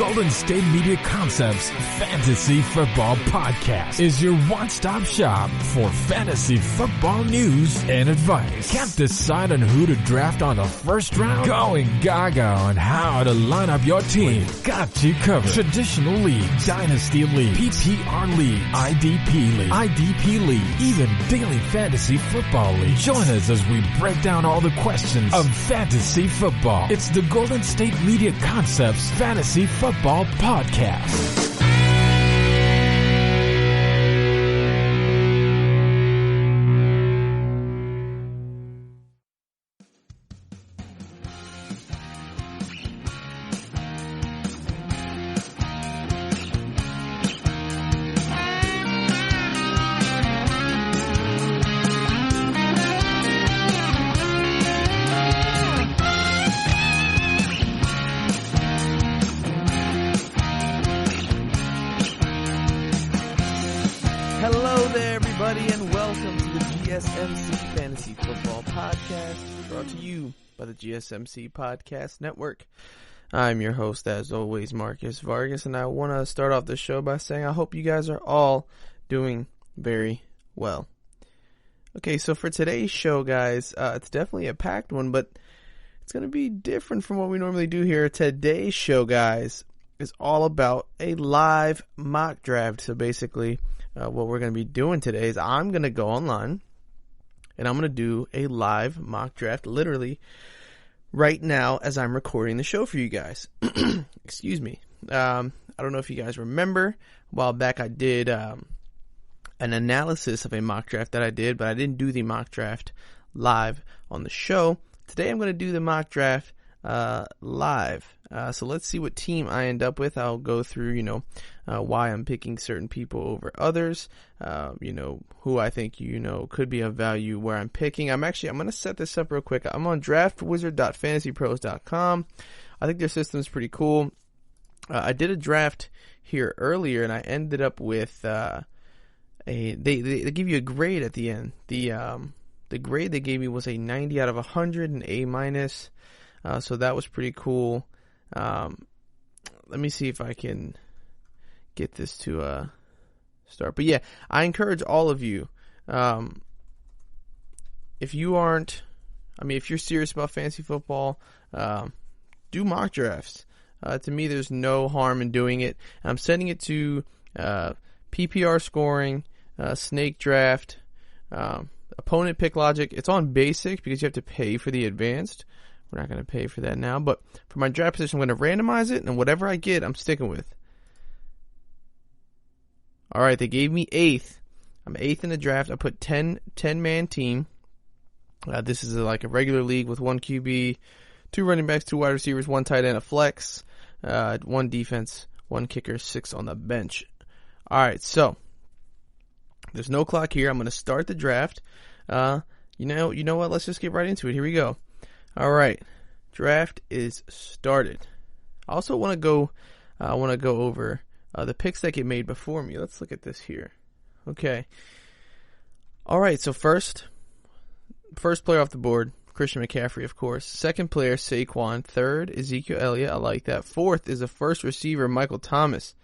Golden State Media Concepts Fantasy Football Podcast is your one-stop shop for fantasy football news and advice. Can't decide on who to draft on the first round? Going gaga on how to line up your team. We've got you covered. Traditional leagues, dynasty league, PPR league, IDP league, even daily fantasy football league. Join us as we break down all the questions of fantasy football. It's the Golden State Media Concepts Fantasy Football Podcast. GSMC Fantasy Football Podcast, brought to you by the GSMC Podcast Network. I'm your host, as always, Marcus Vargas, and I want to start off the show by saying I hope you guys are all doing very well. Okay, so for today's show, guys, it's definitely a packed one, but it's going to be different from what we normally do here. Today's show, guys, is all about a live mock draft. So basically, what we're going to be doing today is I'm going to go online and I'm going to do a live mock draft literally right now as I'm recording the show for you guys. Excuse me. I don't know if you guys remember, a while back I did an analysis of a mock draft that I did, but I didn't do the mock draft live on the show. Today I'm going to do the mock draft live. So let's see what team I end up with. I'll go through, why I'm picking certain people over others, who I think, could be of value where I'm picking. I'm going to set this up real quick. I'm on draftwizard.fantasypros.com. I think their system's pretty cool. I did a draft here earlier and I ended up with, they give you a grade at the end. The grade they gave me was a 90 out of 100, an A-. So that was pretty cool. Let me see if I can get this to start. But yeah, I encourage all of you, if you're serious about fantasy football, do mock drafts. To me, there's no harm in doing it. I'm setting it to PPR scoring, snake draft, opponent pick logic. It's on basic because you have to pay for the advanced. We're not going to pay for that now, but for my draft position, I'm going to randomize it, and whatever I get, I'm sticking with. All right, they gave me 8th. I'm 8th in the draft. I put 10-man team. This is like a regular league with 1 QB, 2 running backs, 2 wide receivers, 1 tight end, a flex, 1 defense, 1 kicker, 6 on the bench. All right, so there's no clock here. I'm going to start the draft. You know what? Let's just get right into it. Here we go. All right, draft is started. I also want to go over the picks that get made before me. Let's look at this here. Okay. All right, so first player off the board, Christian McCaffrey, of course. Second player, Saquon. Third, Ezekiel Elliott. I like that. Fourth is the first receiver, Michael Thomas.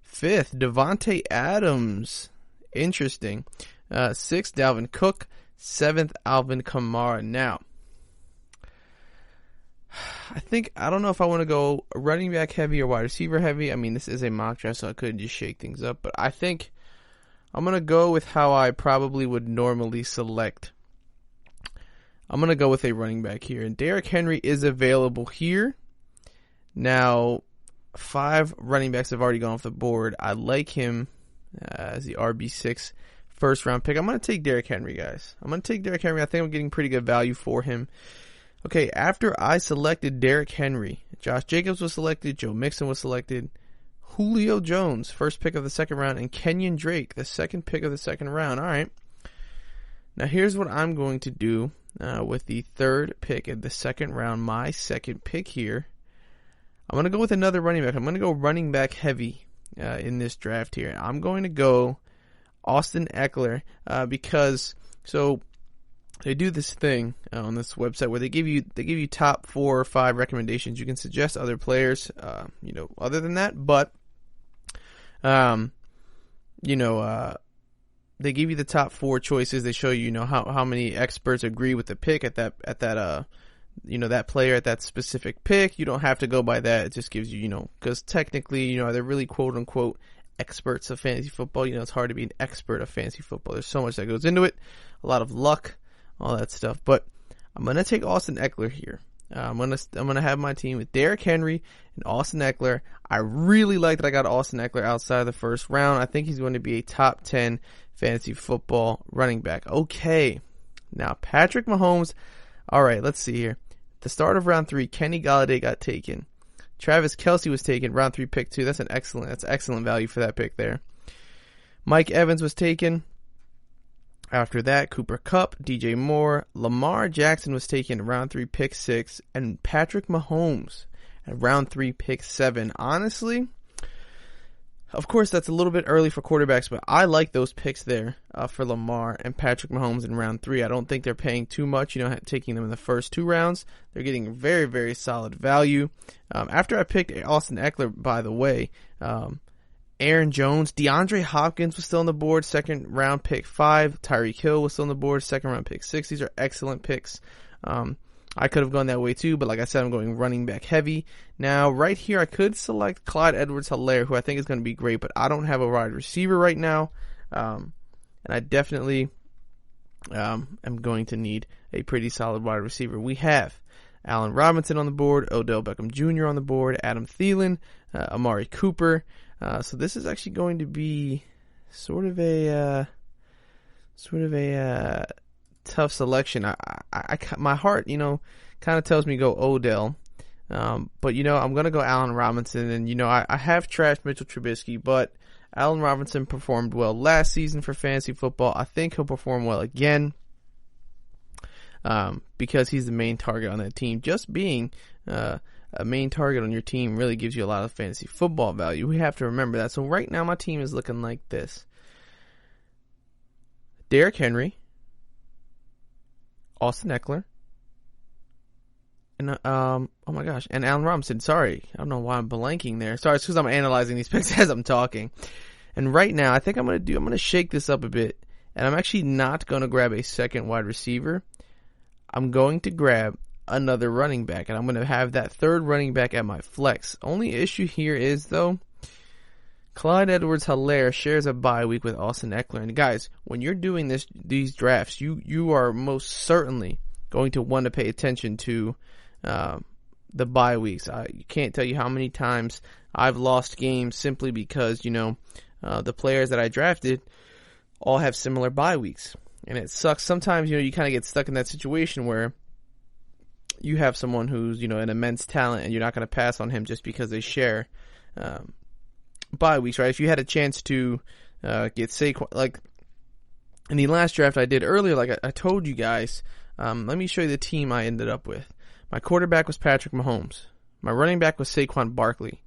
Fifth, Devontae Adams. Interesting. Sixth, Dalvin Cook. Seventh, Alvin Kamara. Now, I don't know if I want to go running back heavy or wide receiver heavy. I mean, this is a mock draft, so I couldn't just shake things up. But I think I'm going to go with how I probably would normally select. I'm going to go with a running back here. And Derrick Henry is available here. Now, 5 running backs have already gone off the board. I like him as the RB6 first round pick. I'm going to take Derrick Henry, guys. I think I'm getting pretty good value for him. Okay, after I selected Derrick Henry, Josh Jacobs was selected, Joe Mixon was selected, Julio Jones, first pick of the second round, and Kenyon Drake, the second pick of the second round. All right. Now here's what I'm going to do with the third pick of the second round, my second pick here. I'm going to go with another running back. I'm going to go running back heavy in this draft here. I'm going to go Austin Eckler because they do this thing on this website where they give you top 4 or 5 recommendations. You can suggest other players, other than that, but they give you the top 4 choices. They show you, how many experts agree with the pick at that player at that specific pick. You don't have to go by that. It just gives you, because technically, they're really quote unquote experts of fantasy football. It's hard to be an expert of fantasy football. There's so much that goes into it, a lot of luck, all that stuff. But I'm gonna take Austin Eckler here. I'm gonna have my team with Derrick Henry and Austin Eckler. I really like that I got Austin Eckler outside of the first round. I think he's going to be a top 10 fantasy football running back. Okay, now Patrick Mahomes. All right, let's see here. At the start of round 3, Kenny Golladay got taken. Travis Kelce was taken, round 3, pick 2. That's excellent value for that pick there. Mike Evans was taken. After that, Cooper Kupp, DJ Moore, Lamar Jackson was taken, round 3, pick 6, and Patrick Mahomes at round 3, pick 7. Honestly, of course, that's a little bit early for quarterbacks, but I like those picks there for Lamar and Patrick Mahomes in round 3. I don't think they're paying too much, taking them in the first 2 rounds. They're getting very, very solid value. After I picked Austin Eckler, by the way, Aaron Jones, DeAndre Hopkins was still on the board, 2nd round, pick 5. Tyreek Hill was still on the board, 2nd round, pick 6. These are excellent picks. I could have gone that way too, but like I said, I'm going running back heavy. Now, right here, I could select Clyde Edwards-Helaire, who I think is going to be great, but I don't have a wide receiver right now. And I definitely am going to need a pretty solid wide receiver. We have Allen Robinson on the board, Odell Beckham Jr. on the board, Adam Thielen, Amari Cooper. So this is actually going to be sort of a tough selection. My heart, kind of tells me go Odell. But I'm going to go Allen Robinson. And, I have trashed Mitchell Trubisky, but Allen Robinson performed well last season for fantasy football. I think he'll perform well again, because he's the main target on that team. Just being, a main target on your team really gives you a lot of fantasy football value. We have to remember that. So right now my team is looking like this. Derrick Henry, Austin Eckler, and oh my gosh, and Allen Robinson. Sorry, I don't know why I'm blanking there. Sorry, it's because I'm analyzing these picks as I'm talking. And right now, I think I'm gonna shake this up a bit, and I'm actually not gonna grab a second wide receiver. I'm going to grab another running back, and I'm gonna have that 3rd running back at my flex. Only issue here is though, Clyde Edwards-Helaire shares a bye week with Austin Eckler. And guys, when you're doing these drafts, you are most certainly going to want to pay attention to the bye weeks. I can't tell you how many times I've lost games simply because, the players that I drafted all have similar bye weeks. And it sucks. Sometimes, you kind of get stuck in that situation where you have someone who's, an immense talent and you're not going to pass on him just because they share bye weeks, right? If you had a chance to get Saquon, like in the last draft I did earlier, like I told you guys, let me show you the team I ended up with. My quarterback was Patrick Mahomes. My running back was Saquon Barkley.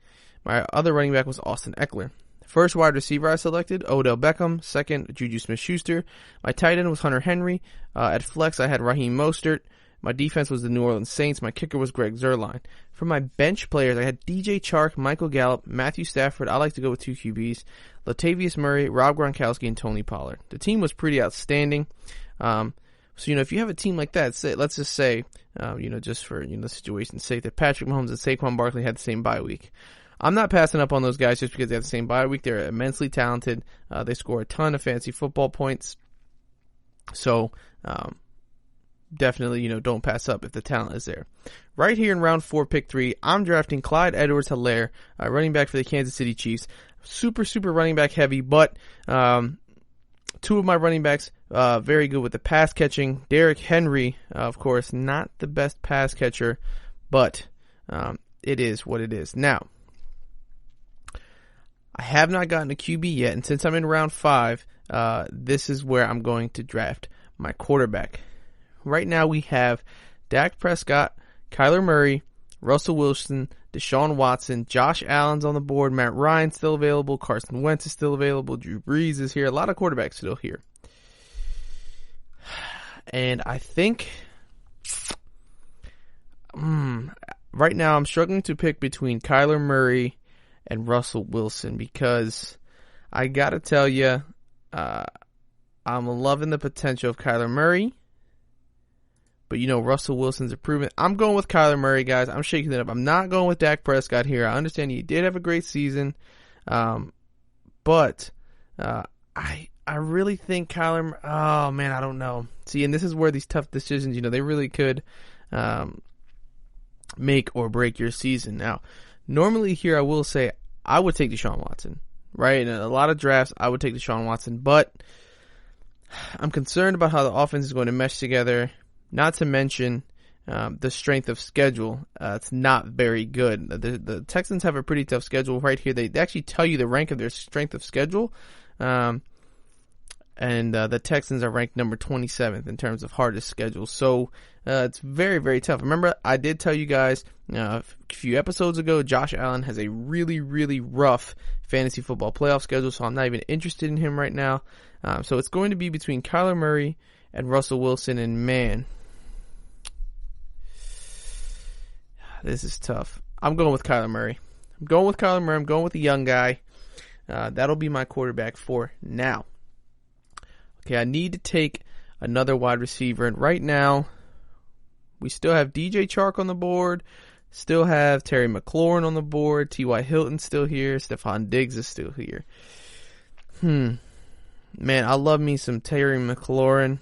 My other running back was Austin Eckler. First wide receiver I selected, Odell Beckham. 2nd, Juju Smith-Schuster. My tight end was Hunter Henry. At flex, I had Raheem Mostert. My defense was the New Orleans Saints. My kicker was Greg Zuerlein. For my bench players, I had DJ Chark, Michael Gallup, Matthew Stafford. I like to go with 2 QBs. Latavius Murray, Rob Gronkowski, and Tony Pollard. The team was pretty outstanding. So, if you have a team like that, let's just say, just for, the situation's sake, that Patrick Mahomes and Saquon Barkley had the same bye week. I'm not passing up on those guys just because they have the same bye week. They're immensely talented. They score a ton of fantasy football points. So, definitely, don't pass up if the talent is there. Right here in round 4, pick 3, I'm drafting Clyde Edwards-Helaire, running back for the Kansas City Chiefs. Super, super running back heavy, but 2 of my running backs, very good with the pass catching. Derrick Henry, of course, not the best pass catcher, but it is what it is. Now, I have not gotten a QB yet, and since I'm in round 5, this is where I'm going to draft my quarterback. Right now we have Dak Prescott, Kyler Murray, Russell Wilson, Deshaun Watson, Josh Allen's on the board, Matt Ryan's still available, Carson Wentz is still available, Drew Brees is here, a lot of quarterbacks still here. And I think right now I'm struggling to pick between Kyler Murray and Russell Wilson, because I got to tell you, I'm loving the potential of Kyler Murray. But, Russell Wilson's improvement. I'm going with Kyler Murray, guys. I'm shaking it up. I'm not going with Dak Prescott here. I understand he did have a great season. But I really think Kyler... Oh, man, I don't know. See, and this is where these tough decisions, they really could make or break your season. Now, normally here I will say I would take Deshaun Watson, right? In a lot of drafts, I would take Deshaun Watson. But I'm concerned about how the offense is going to mesh together. Not to mention the strength of schedule. It's not very good. The Texans have a pretty tough schedule right here. They actually tell you the rank of their strength of schedule. And the Texans are ranked number 27th in terms of hardest schedule. So it's very, very tough. Remember, I did tell you guys a few episodes ago, Josh Allen has a really, really rough fantasy football playoff schedule, so I'm not even interested in him right now. So it's going to be between Kyler Murray and Russell Wilson, and man, this is tough. I'm going with Kyler Murray. I'm going with the young guy. That'll be my quarterback for now. Okay, I need to take another wide receiver, and right now we still have DJ Chark on the board, still have Terry McLaurin on the board, T.Y. Hilton's still here, Stephon Diggs is still here. Man, I love me some Terry McLaurin.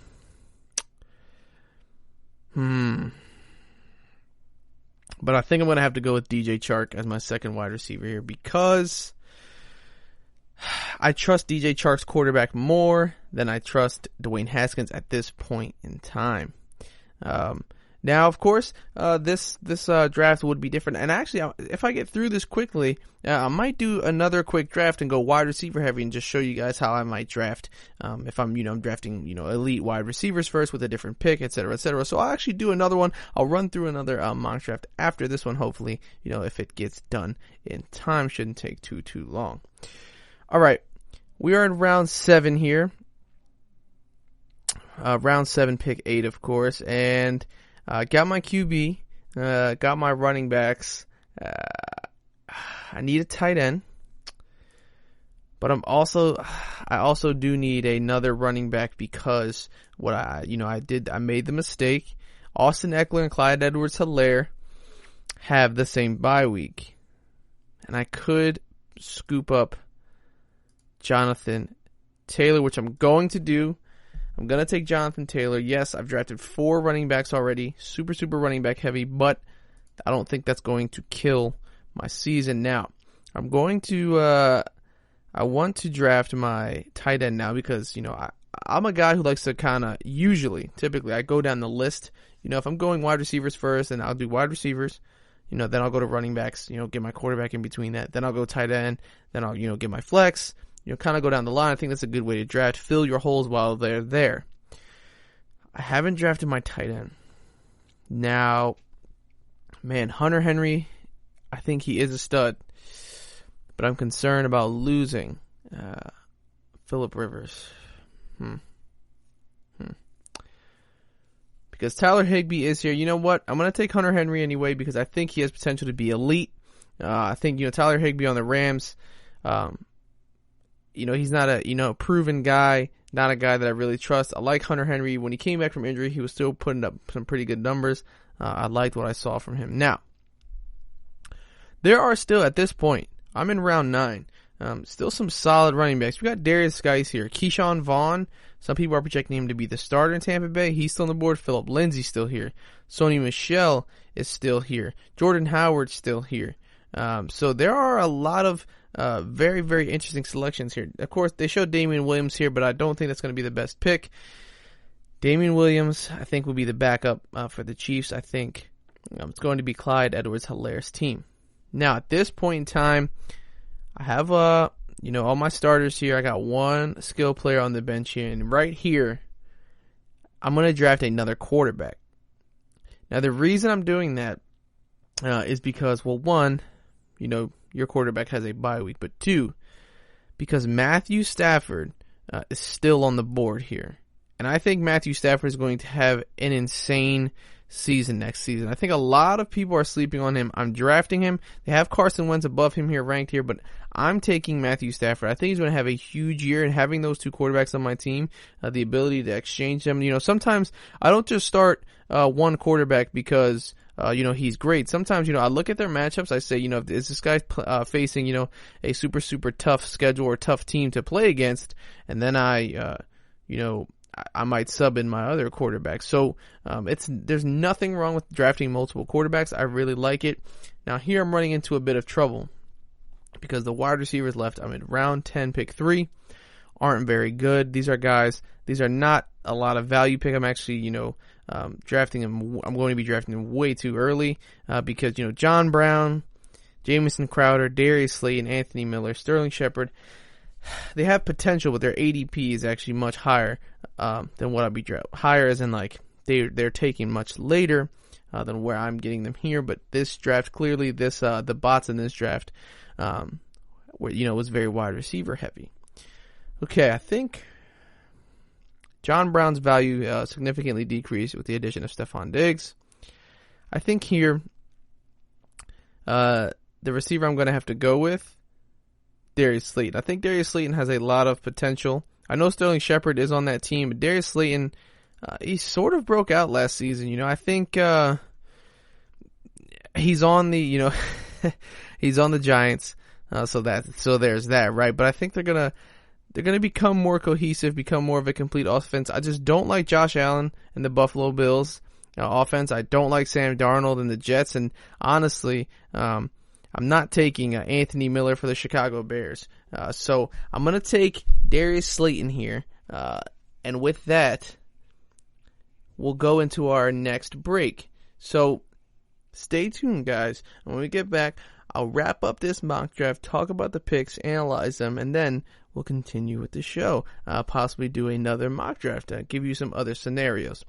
But I think I'm going to have to go with DJ Chark as my second wide receiver here, because I trust DJ Chark's quarterback more than I trust Dwayne Haskins at this point in time. Now, of course, this draft would be different. And actually, if I get through this quickly, I might do another quick draft and go wide receiver heavy and just show you guys how I might draft. If I'm drafting, elite wide receivers first with a different pick, et cetera, et cetera. So I'll actually do another one. I'll run through another mock draft after this one, hopefully, if it gets done in time. Shouldn't take too long. All right. We are in round 7 here. Round 7, pick 8, of course. And got my QB, got my running backs. I need a tight end, but I also do need another running back, because I made the mistake. Austin Eckler and Clyde Edwards-Helaire have the same bye week, and I could scoop up Jonathan Taylor, which I'm going to do. I'm going to take Jonathan Taylor. Yes, I've drafted 4 running backs already. Super running back heavy, but I don't think that's going to kill my season. Now, I'm going to, I want to draft my tight end now, because, I'm a guy who likes to typically, I go down the list. If I'm going wide receivers first, then I'll do wide receivers. Then I'll go to running backs, get my quarterback in between that. Then I'll go tight end. Then I'll, get my flex. Kind of go down the line. I think that's a good way to draft. Fill your holes while they're there. I haven't drafted my tight end. Now, man, Hunter Henry, I think he is a stud. But I'm concerned about losing Phillip Rivers. Because Tyler Higbee is here. You know what? I'm going to take Hunter Henry anyway, because I think he has potential to be elite. I think, Tyler Higbee on the Rams, he's not a, proven guy, not a guy that I really trust. I like Hunter Henry. When he came back from injury, he was still putting up some pretty good numbers. I liked what I saw from him. Now, there are still, at this point, I'm in round 9, still some solid running backs. We got Darius Geis here. Keyshawn Vaughn, some people are projecting him to be the starter in Tampa Bay. He's still on the board. Phillip Lindsay's still here. Sony Michel is still here. Jordan Howard's still here. So there are a lot of very, very interesting selections here. Of course, they showed Damian Williams here, but I don't think that's going to be the best pick. Damian Williams, I think, will be the backup for the Chiefs. I think it's going to be Clyde Edwards-Helaire's team. Now, at this point in time, I have all my starters here. I got one skill player on the bench here, and right here, I'm going to draft another quarterback. Now, the reason I'm doing that is because, well, one, your quarterback has a bye week, but 2, because Matthew Stafford is still on the board here. And I think Matthew Stafford is going to have an insane season next season. I think a lot of people are sleeping on him. I'm drafting him. They have Carson Wentz above him here, ranked here, but I'm taking Matthew Stafford. I think he's going to have a huge year, and having those two quarterbacks on my team, the ability to exchange them. Sometimes I don't just start one quarterback because he's great. Sometimes, I look at their matchups. I say, is this guy facing, a super, super tough schedule or tough team to play against? And then I might sub in my other quarterback. So, there's nothing wrong with drafting multiple quarterbacks. I really like it. Now here I'm running into a bit of trouble because the wide receivers left, I'm in round 10, pick 3, aren't very good. These are not a lot of value pick. I'm actually, drafting them. I'm going to be drafting them way too early, because, John Brown, Jamison Crowder, Darius Slayton, Anthony Miller, Sterling Shepard, they have potential, but their ADP is actually much higher, than what I'll be drafting. Higher as in they're taking much later, than where I'm getting them here. But this draft, clearly the bots in this draft, was very wide receiver heavy. Okay, I think John Brown's value significantly decreased with the addition of Stephon Diggs. I think here, the receiver I'm going to have to go with, Darius Slayton. I think Darius Slayton has a lot of potential. I know Sterling Shepard is on that team, but Darius Slayton, he sort of broke out last season. I think he's on the he's on the Giants, so there's that, right? But I think they're gonna become more cohesive, become more of a complete offense. I just don't like Josh Allen and the Buffalo Bills offense. I don't like Sam Darnold and the Jets, and honestly, I'm not taking Anthony Miller for the Chicago Bears. So I'm going to take Darius Slayton here. And with that, we'll go into our next break. So stay tuned, guys. And when we get back, I'll wrap up this mock draft, talk about the picks, analyze them, and then we'll continue with the show. Possibly do another mock draft, give you some other scenarios.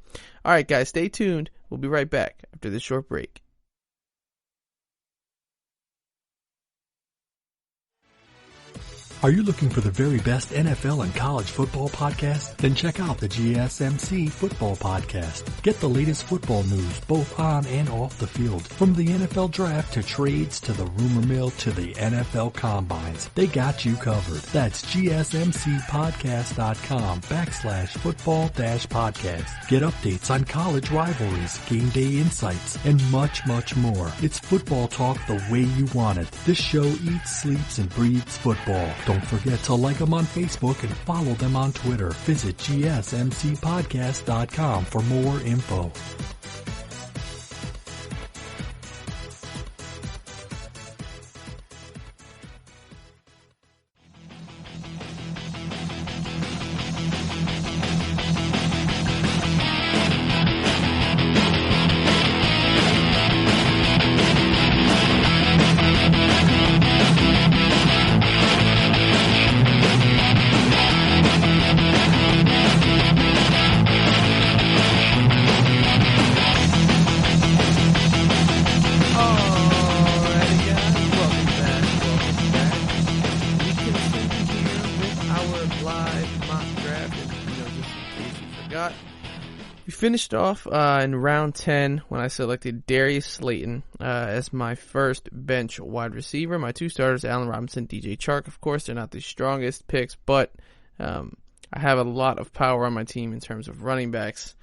All right, guys, stay tuned. We'll be right back after this short break. Are you looking for the very best NFL and college football podcast? Then check out the GSMC Football Podcast. Get the latest football news both on and off the field. From the NFL Draft to trades to the rumor mill to the NFL Combines. They got you covered. That's GSMCpodcast.com/football-podcast. Get updates on college rivalries, game day insights, and much, much more. It's football talk the way you want it. This show eats, sleeps, and breathes football. Don't forget to like them on Facebook and follow them on Twitter. Visit GSMCpodcast.com for more info. Finished off in round 10 when I selected Darius Slayton as my first bench wide receiver. My two starters, Allen Robinson, DJ Chark. Of course, they're not the strongest picks, but I have a lot of power on my team in terms of running backs,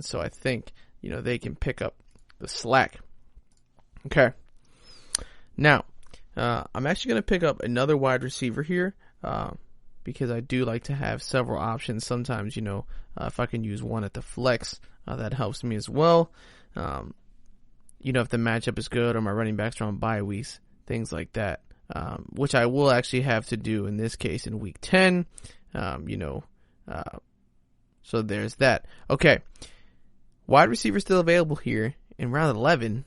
so I think they can pick up the slack. Okay, now I'm actually going to pick up another wide receiver here because I do like to have several options. Sometimes, if I can use one at the flex, that helps me as well. If the matchup is good or my running backs are on bye weeks, things like that, which I will actually have to do in this case in week 10. So there's that. Okay, wide receiver still available here in round 11.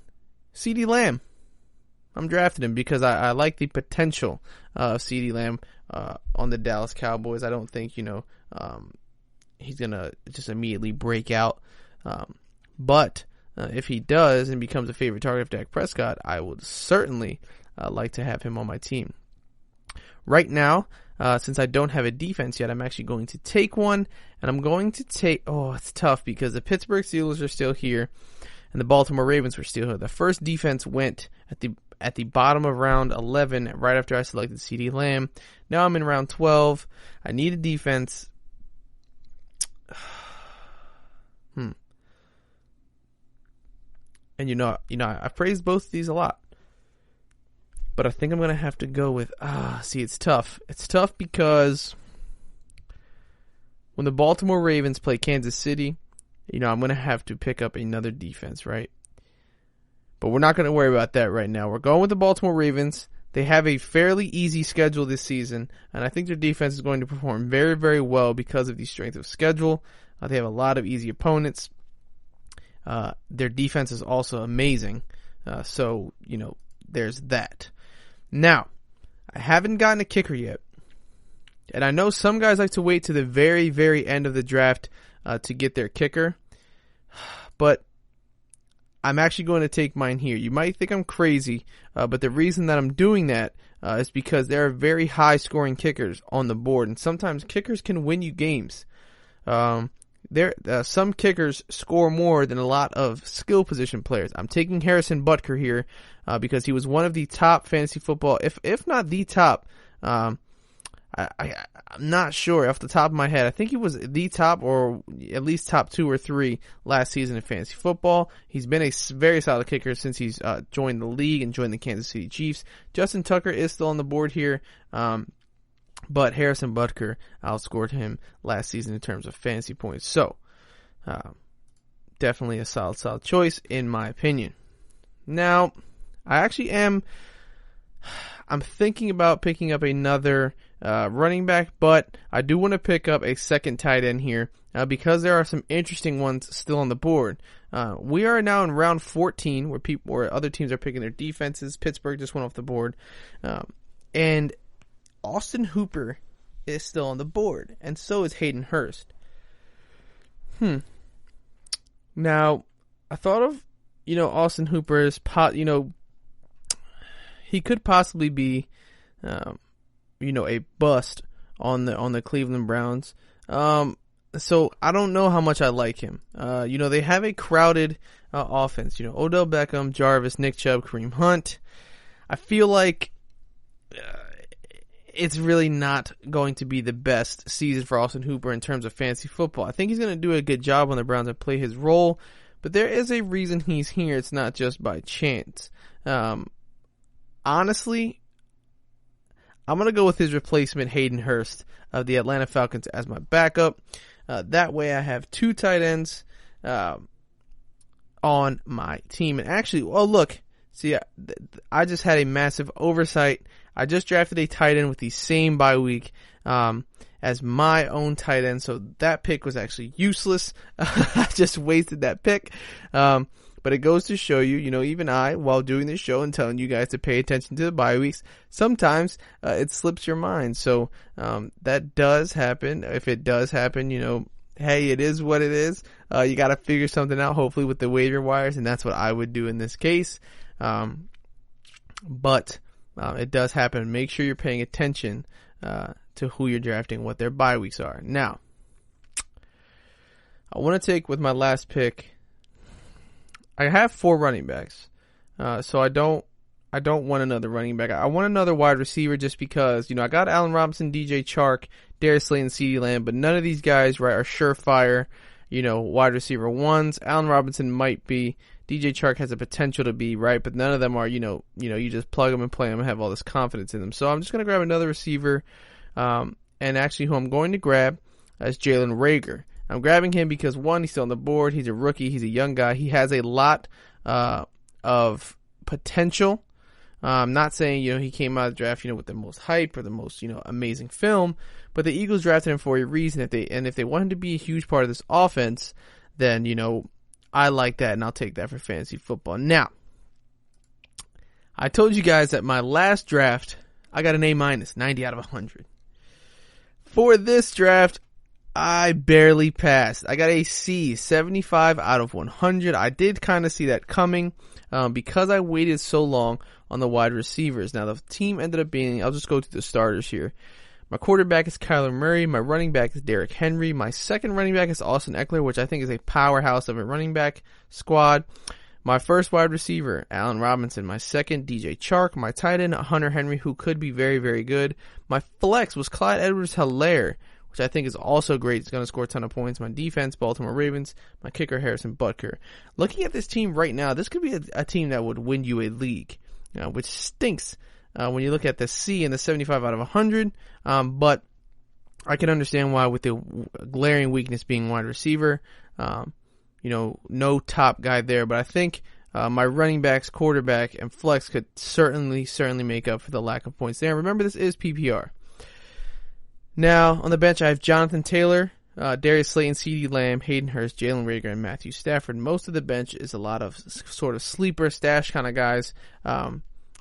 CeeDee Lamb. I'm drafting him because I like the potential of CeeDee Lamb on the Dallas Cowboys. I don't think he's gonna just immediately break out, but if he does and becomes a favorite target of Dak Prescott, I would certainly like to have him on my team. Right now, since I don't have a defense yet, I'm actually going to take one, and I'm going to take, it's tough because the Pittsburgh Steelers are still here, and the Baltimore Ravens were still here. The first defense went at the bottom of round 11, right after I selected CeeDee Lamb. Now I'm in round 12. I need a defense. And I've praised both of these a lot. But I think I'm going to have to go with, it's tough. It's tough because when the Baltimore Ravens play Kansas City, I'm going to have to pick up another defense, right? But we're not going to worry about that right now. We're going with the Baltimore Ravens. They have a fairly easy schedule this season, and I think their defense is going to perform very, very well because of the strength of schedule. They have a lot of easy opponents. Their defense is also amazing. So, there's that. Now, I haven't gotten a kicker yet. And I know some guys like to wait to the very, very end of the draft to get their kicker. But I'm actually going to take mine here. You might think I'm crazy, but the reason that I'm doing that is because there are very high-scoring kickers on the board. And sometimes kickers can win you games. Some kickers score more than a lot of skill position players. I'm taking Harrison Butker here because he was one of the top fantasy football, if not the top. I'm not sure off the top of my head. I think he was the top or at least top 2 or 3 last season in fantasy football. He's been a very solid kicker since he's joined the league and joined the Kansas City Chiefs. Justin Tucker is still on the board here. But Harrison Butker outscored him last season in terms of fantasy points. So, definitely a solid choice in my opinion. Now, I'm thinking about picking up another running back, but I do want to pick up a second tight end here because there are some interesting ones still on the board. We are now in round 14 where other teams are picking their defenses. Pittsburgh just went off the board. And Austin Hooper is still on the board, and so is Hayden Hurst. Now, I thought of, Austin Hooper as he could possibly be, a bust on the Cleveland Browns. So I don't know how much I like him. They have a crowded offense. Odell Beckham, Jarvis, Nick Chubb, Kareem Hunt. I feel like it's really not going to be the best season for Austin Hooper in terms of fantasy football. I think he's going to do a good job on the Browns and play his role, but there is a reason he's here. It's not just by chance. Honestly, I'm going to go with his replacement, Hayden Hurst of the Atlanta Falcons, as my backup. That way I have 2 tight ends on my team. And actually, I just had a massive oversight. I just drafted a tight end with the same bye week as my own tight end, so that pick was actually useless. I just wasted that pick. But it goes to show you, even I, while doing this show and telling you guys to pay attention to the bye weeks, sometimes it slips your mind. So that does happen. If it does happen, hey, it is what it is. You got to figure something out, hopefully, with the waiver wires, and that's what I would do in this case. But it does happen. Make sure you're paying attention to who you're drafting, what their bye weeks are. Now, I want to take with my last pick. I have 4 running backs, so I don't want another running back. I want another wide receiver just because I got Allen Robinson, DJ Chark, Darius Slay, and CeeDee Lamb, but none of these guys are surefire, wide receiver ones. Allen Robinson might be. DJ Chark has the potential to be, right, but none of them are, you just plug them and play them and have all this confidence in them. So I'm just going to grab another receiver, and actually who I'm going to grab is Jalen Reagor. I'm grabbing him because, 1, he's still on the board, he's a rookie, he's a young guy, he has a lot of potential. I'm not saying, he came out of the draft, with the most hype or the most, amazing film, but the Eagles drafted him for a reason. If they want him to be a huge part of this offense, then, I like that, and I'll take that for fantasy football. Now, I told you guys that my last draft, I got an A-, 90 out of 100. For this draft, I barely passed. I got a C, 75 out of 100. I did kind of see that coming because I waited so long on the wide receivers. Now, the team ended up being, I'll just go to the starters here. My quarterback is Kyler Murray. My running back is Derrick Henry. My second running back is Austin Eckler, which I think is a powerhouse of a running back squad. My first wide receiver, Allen Robinson. My second, DJ Chark. My tight end, Hunter Henry, who could be very, very good. My flex was Clyde Edwards-Helaire, which I think is also great. He's going to score a ton of points. My defense, Baltimore Ravens. My kicker, Harrison Butker. Looking at this team right now, this could be a team that would win you a league, which stinks when you look at the C and the 75 out of 100. But I can understand why, with the glaring weakness being wide receiver. No top guy there, but I think my running backs, quarterback, and flex could certainly make up for the lack of points there. Remember, this is PPR. Now, on the bench, I have Jonathan Taylor, Darius Slayton, CeeDee Lamb, Hayden Hurst, Jalen Reagor, and Matthew Stafford. Most of the bench is a lot of sort of sleeper stash kind of guys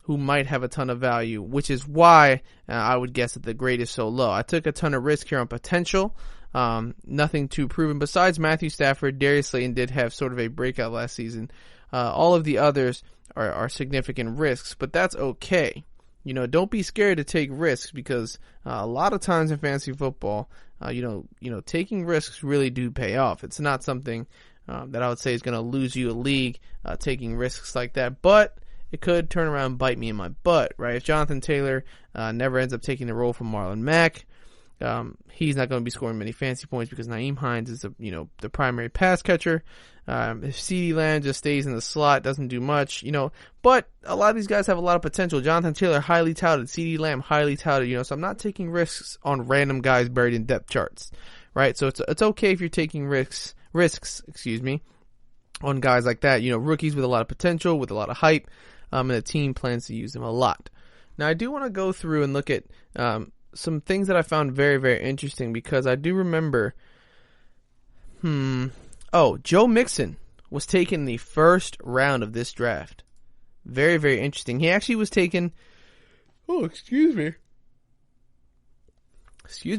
who might have a ton of value, which is why I would guess that the grade is so low. I took a ton of risk here on potential. Nothing too proven. Besides Matthew Stafford, Darius Slayton did have sort of a breakout last season. All of the others are significant risks, but that's okay. Don't be scared to take risks, because a lot of times in fantasy football, taking risks really do pay off. It's not something that I would say is going to lose you a league, taking risks like that, but it could turn around and bite me in my butt, right? If Jonathan Taylor never ends up taking the role from Marlon Mack, he's not going to be scoring many fantasy points because Nyheim Hines is the primary pass catcher. If CeeDee Lamb just stays in the slot, doesn't do much, but a lot of these guys have a lot of potential. Jonathan Taylor, highly touted. CeeDee Lamb, highly touted, so I'm not taking risks on random guys buried in depth charts, right? So it's okay if you're taking risks, on guys like that, rookies with a lot of potential, with a lot of hype, and the team plans to use them a lot. Now, I do want to go through and look at, some things that I found very, very interesting, because I do remember, Joe Mixon was taken in the first round of this draft. Very, very interesting. He actually was taken, excuse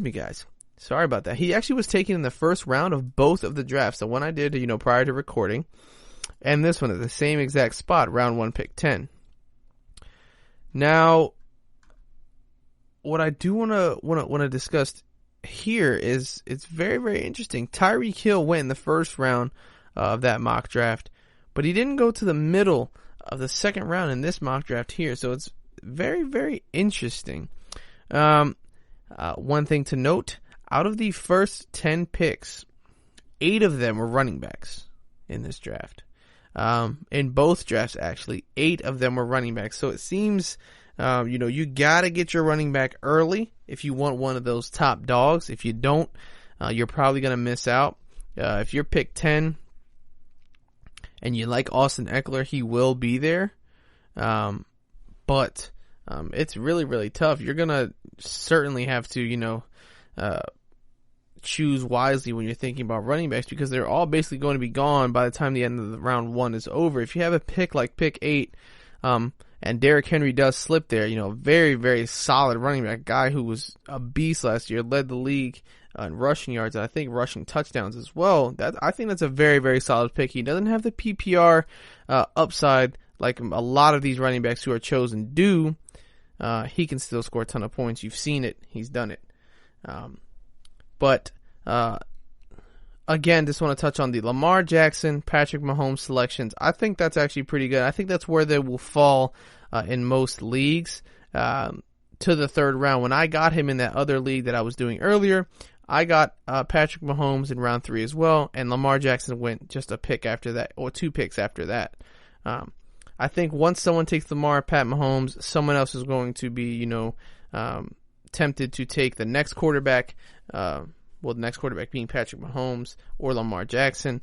me, guys. Sorry about that. He actually was taken in the first round of both of the drafts. The one I did, prior to recording, and this one at the same exact spot, round 1, pick 10. Now, what I do want to discuss here is it's very, very interesting. Tyreek Hill went in the first round of that mock draft, but he didn't go to the middle of the second round in this mock draft here. So it's very, very interesting. One thing to note, out of the first 10 picks, 8 of them were running backs in this draft. In both drafts, actually, 8 of them were running backs. So it seems, you gotta get your running back early if you want one of those top dogs. If you don't, you're probably gonna miss out. If you're pick 10 and you like Austin Eckler, he will be there. But it's really, really tough. You're gonna certainly have to, choose wisely when you're thinking about running backs, because they're all basically going to be gone by the time the end of the round 1 is over. If you have a pick like pick 8, and Derrick Henry does slip there, very, very solid running back, guy who was a beast last year, led the league in rushing yards, and I think rushing touchdowns as well. I think that's a very, very solid pick. He doesn't have the PPR upside like a lot of these running backs who are chosen do. He can still score a ton of points. You've seen it. He's done it. But again, just want to touch on the Lamar Jackson, Patrick Mahomes selections. I think that's actually pretty good. I think that's where they will fall in most leagues, to the third round. When I got him in that other league that I was doing earlier, I got Patrick Mahomes in round 3 as well, and Lamar Jackson went just a pick after that, or 2 picks after that. I think once someone takes Lamar, Pat Mahomes, someone else is going to be, tempted to take the next quarterback, the next quarterback being Patrick Mahomes or Lamar Jackson.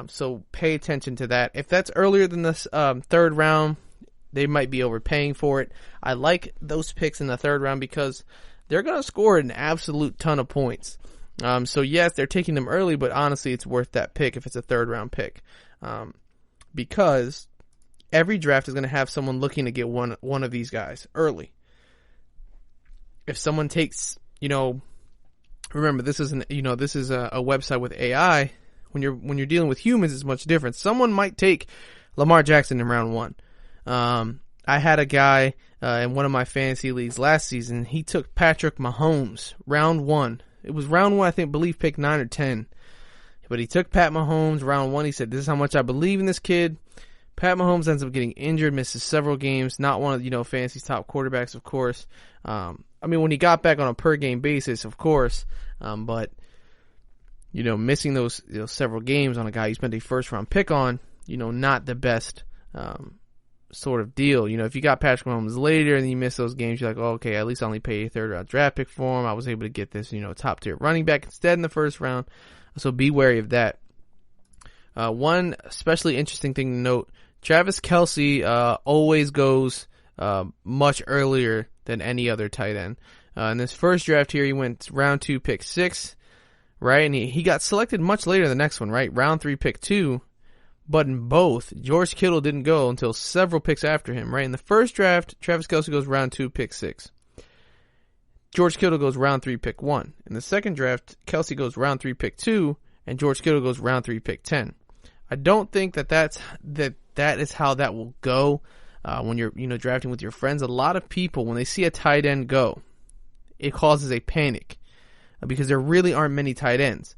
So pay attention to that. If that's earlier than this third round, they might be overpaying for it. I like those picks in the third round because they're going to score an absolute ton of points. So yes, they're taking them early, but honestly, it's worth that pick if it's a third round pick. Because every draft is going to have someone looking to get one of these guys early. If someone takes, remember this is a website with AI. When you're dealing with humans, it's much different. Someone might take Lamar Jackson in round 1. I had a guy in one of my fantasy leagues last season. He took Patrick Mahomes, round 1. It was round 1, I believe pick 9 or 10. But he took Pat Mahomes round 1. He said, this is how much I believe in this kid. Pat Mahomes ends up getting injured, misses several games. Not one of, fantasy's top quarterbacks, of course. When he got back on a per-game basis, of course. But, missing those several games on a guy you spent a first-round pick on, not the best sort of deal. If you got Patrick Mahomes later and you miss those games, you're like, oh, okay, at least I only paid a third-round draft pick for him. I was able to get this, top-tier running back instead in the first round. So be wary of that. One especially interesting thing to note, Travis Kelce always goes much earlier than any other tight end. In this first draft here, he went round 2, pick 6, right? And he got selected much later than the next one, right? Round 3, pick 2. But in both, George Kittle didn't go until several picks after him, right? In the first draft, Travis Kelce goes round 2, pick 6. George Kittle goes round 3, pick 1. In the second draft, Kelce goes round 3, pick 2, and George Kittle goes round 3, pick 10. I don't think that is how that will go when you're drafting with your friends. A lot of people, when they see a tight end go, it causes a panic because there really aren't many tight ends.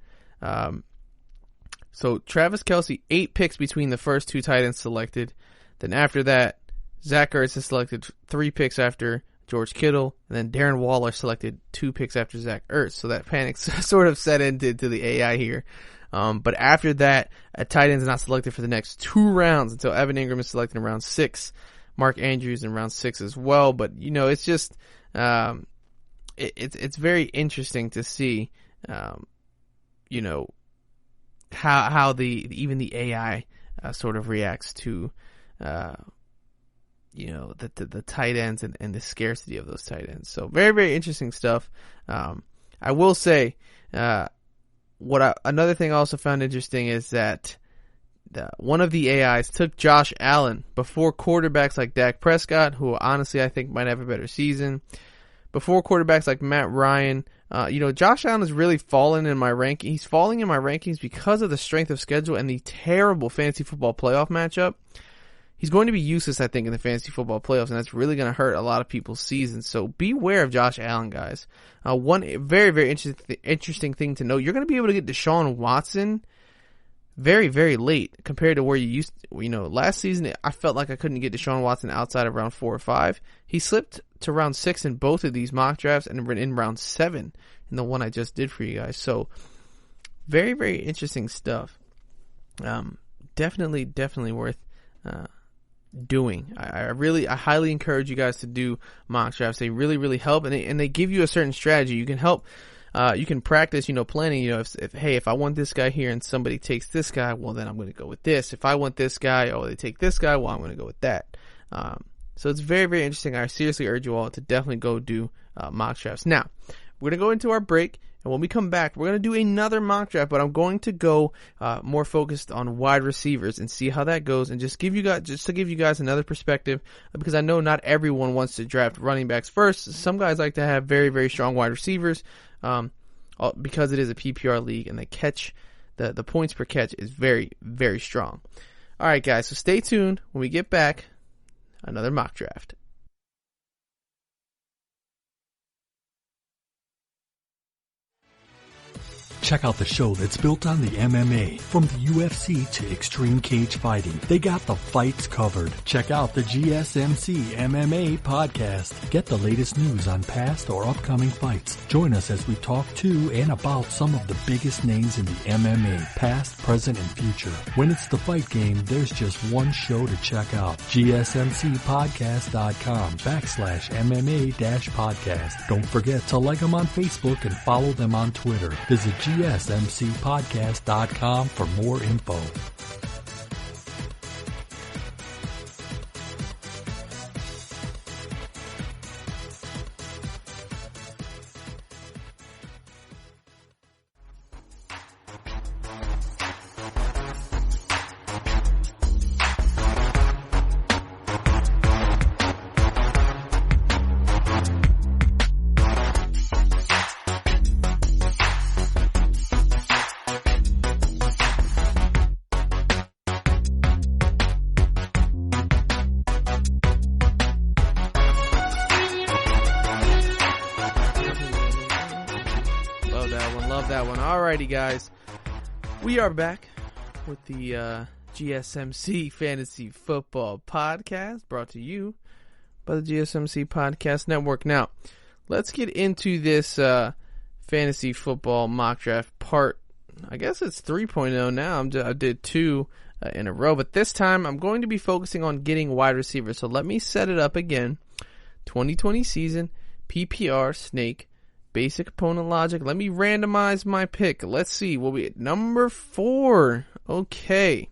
So Travis Kelce, 8 picks between the first 2 tight ends selected. Then after that, Zach Ertz is selected 3 picks after George Kittle, and then Darren Waller selected 2 picks after Zach Ertz. So that panic sort of set into the AI here. But after that, a tight end is not selected for the next 2 rounds until Evan Ingram is selected in round 6. Mark Andrews in round 6 as well. But, it's just, it's very interesting to see, how even the AI sort of reacts to, the tight ends and the scarcity of those tight ends. So very, very interesting stuff. I will say, another thing I also found interesting is that one of the AIs took Josh Allen before quarterbacks like Dak Prescott, who honestly I think might have a better season, before quarterbacks like Matt Ryan. Josh Allen has really fallen in my ranking. He's falling in my rankings because of the strength of schedule and the terrible fantasy football playoff matchup. He's going to be useless, I think, in the fantasy football playoffs, and that's really going to hurt a lot of people's seasons. So beware of Josh Allen, guys. One very, very interesting thing to note, you're going to be able to get Deshaun Watson very, very late compared to where you used to. Last season, I felt like I couldn't get Deshaun Watson outside of round 4 or 5. He slipped to round 6 in both of these mock drafts and in round 7 in the one I just did for you guys. So very, very interesting stuff. Definitely worth doing. I highly encourage you guys to do mock drafts. They really, really help, and they give you a certain strategy. You can help. You can practice, planning. If I want this guy here and somebody takes this guy, well then I'm going to go with this. If I want this guy, they take this guy, well I'm going to go with that. So it's very, very interesting. I seriously urge you all to definitely go do mock drafts. Now we're going to go into our break. And when we come back, we're going to do another mock draft, but I'm going to go more focused on wide receivers and see how that goes, and just to give you guys another perspective, because I know not everyone wants to draft running backs first. Some guys like to have very, very strong wide receivers because it is a PPR league, and the points per catch is very, very strong. All right, guys, so stay tuned. When we get back, another mock draft. Check out the show that's built on the MMA. From the UFC to extreme cage fighting, they got the fights covered. Check out the GSMC MMA podcast. Get the latest news on past or upcoming fights. Join us as we talk to and about some of the biggest names in the MMA, past, present, and future. When it's the fight game, there's just one show to check out. GSMCpodcast.com/MMA-podcast. Don't forget to like them on Facebook and follow them on Twitter. Visit GSMCpodcast.com for more info. Love that one. Alrighty, guys. We are back with the GSMC Fantasy Football Podcast, brought to you by the GSMC Podcast Network. Now, let's get into this fantasy football mock draft part. I guess it's 3.0 now. I did 2 in a row, but this time I'm going to be focusing on getting wide receivers. So let me set it up again. 2020 season, PPR, snake, basic opponent logic. Let me randomize my pick. Let's see. We'll be at number 4. Okay.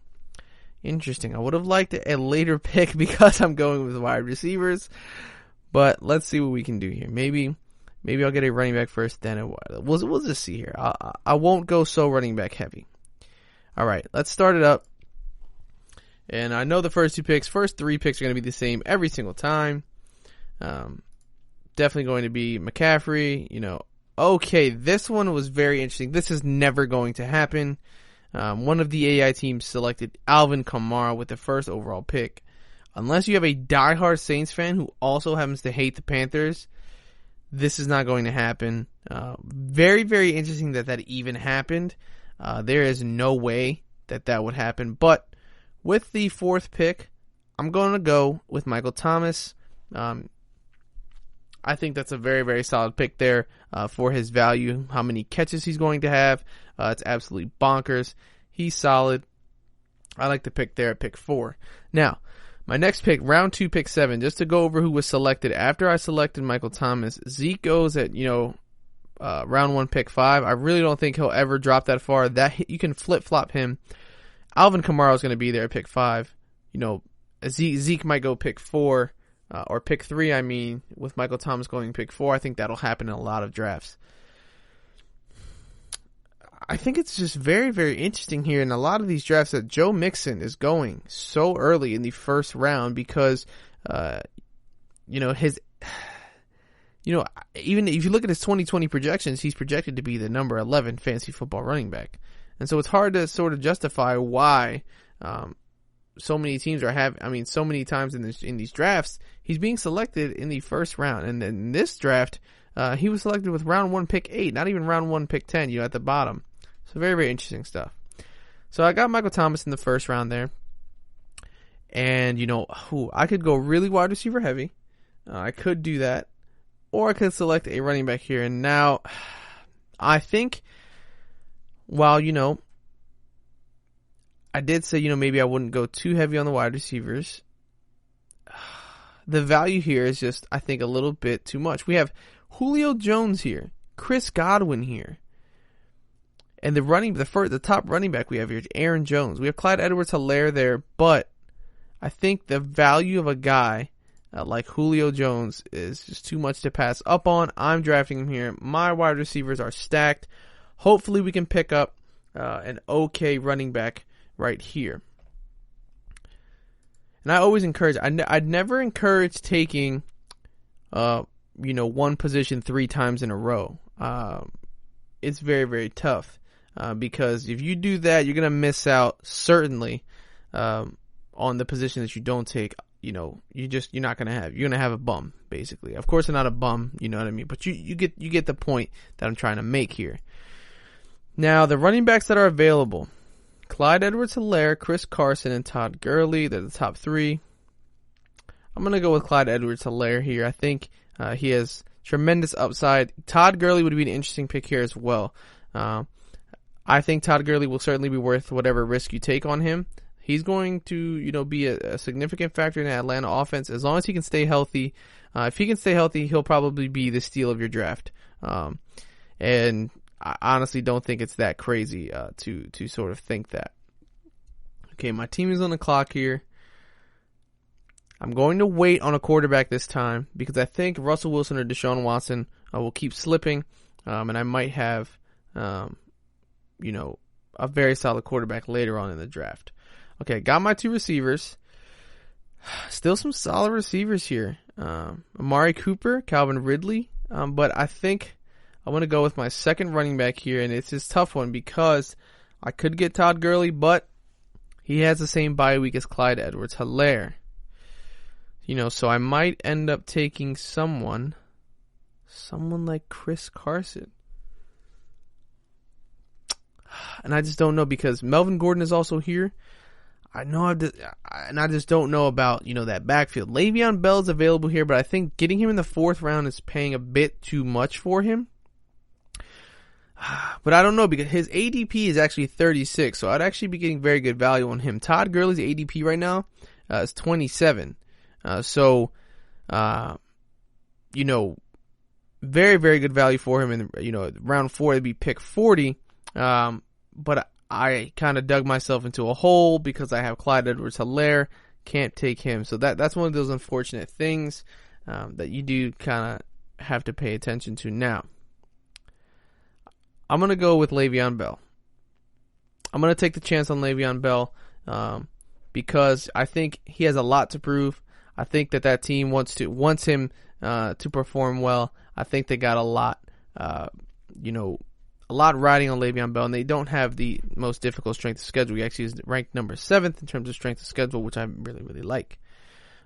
Interesting. I would have liked a later pick because I'm going with wide receivers. But let's see what we can do here. Maybe I'll get a running back first, then a wide. We'll just see here. I won't go so running back heavy. All right. Let's start it up. And I know the first 3 picks are going to be the same every single time. Definitely going to be McCaffrey. Okay, this one was very interesting. This is never going to happen. One of the AI teams selected Alvin Kamara with the first overall pick. Unless you have a diehard Saints fan who also happens to hate the Panthers, this is not going to happen. Very, very interesting that even happened. There is no way that would happen. But with the 4th pick, I'm going to go with Michael Thomas. I think that's a very, very solid pick there for his value, how many catches he's going to have. It's absolutely bonkers. He's solid. I like the pick there at pick 4. Now, my next pick, round 2, pick 7, just to go over who was selected. After I selected Michael Thomas, Zeke goes at, round 1, pick 5. I really don't think he'll ever drop that far. You can flip-flop him. Alvin Kamara is going to be there at pick 5. Zeke might go pick 4. Or pick 3, with Michael Thomas going pick 4. I think that'll happen in a lot of drafts. I think it's just very, very interesting here in a lot of these drafts that Joe Mixon is going so early in the first round because, even if you look at his 2020 projections, he's projected to be the number 11 fantasy football running back. And so it's hard to sort of justify why, so many teams so many times in these drafts, he's being selected in the first round. And in this draft, he was selected with round 1, pick 8, not even round 1, pick 10, at the bottom. So very, very interesting stuff. So I got Michael Thomas in the first round there. And, I could go really wide receiver heavy. I could do that. Or I could select a running back here. And now, I think, while, I did say, maybe I wouldn't go too heavy on the wide receivers. The value here is just, I think, a little bit too much. We have Julio Jones here, Chris Godwin here, and the top running back we have here is Aaron Jones. We have Clyde Edwards-Helaire there, but I think the value of a guy like Julio Jones is just too much to pass up on. I'm drafting him here. My wide receivers are stacked. Hopefully we can pick up an okay running back right here. And I always encourage, I'd never encourage taking, one position 3 times in a row. It's very, very tough. Because if you do that, you're going to miss out certainly, on the position that you don't take. You're not going to have, you're going to have a bum, basically. Of course, I'm not a bum, you know what I mean? But you get the point that I'm trying to make here. Now, the running backs that are available, Clyde Edwards-Helaire, Chris Carson, and Todd Gurley. They're the top 3. I'm going to go with Clyde Edwards-Helaire here. I think he has tremendous upside. Todd Gurley would be an interesting pick here as well. I think Todd Gurley will certainly be worth whatever risk you take on him. He's going to, be a significant factor in the Atlanta offense as long as he can stay healthy. If he can stay healthy, he'll probably be the steal of your draft. And I honestly don't think it's that crazy to sort of think that. Okay, my team is on the clock here. I'm going to wait on a quarterback this time because I think Russell Wilson or Deshaun Watson will keep slipping, and I might have, a very solid quarterback later on in the draft. Okay, got my 2 receivers. Still some solid receivers here. Amari Cooper, Calvin Ridley, but I think I want to go with my second running back here, and it's this tough one because I could get Todd Gurley, but he has the same bye week as Clyde Edwards-Helaire. So I might end up taking someone like Chris Carson. And I just don't know because Melvin Gordon is also here. And I just don't know about, that backfield. Le'Veon Bell is available here, but I think getting him in the 4th round is paying a bit too much for him. But I don't know because his ADP is actually 36, so I'd actually be getting very good value on him. Todd Gurley's ADP right now is 27. Very, very good value for him in, round 4, it'd be pick 40. But I kind of dug myself into a hole because I have Clyde Edwards-Helaire. Can't take him. So that's one of those unfortunate things that you do kind of have to pay attention to now. I'm going to go with Le'Veon Bell. I'm going to take the chance on Le'Veon Bell because I think he has a lot to prove. I think that team wants him to perform well. I think they got a lot riding on Le'Veon Bell, and they don't have the most difficult strength of schedule. He actually is ranked number 7th in terms of strength of schedule, which I really, really like.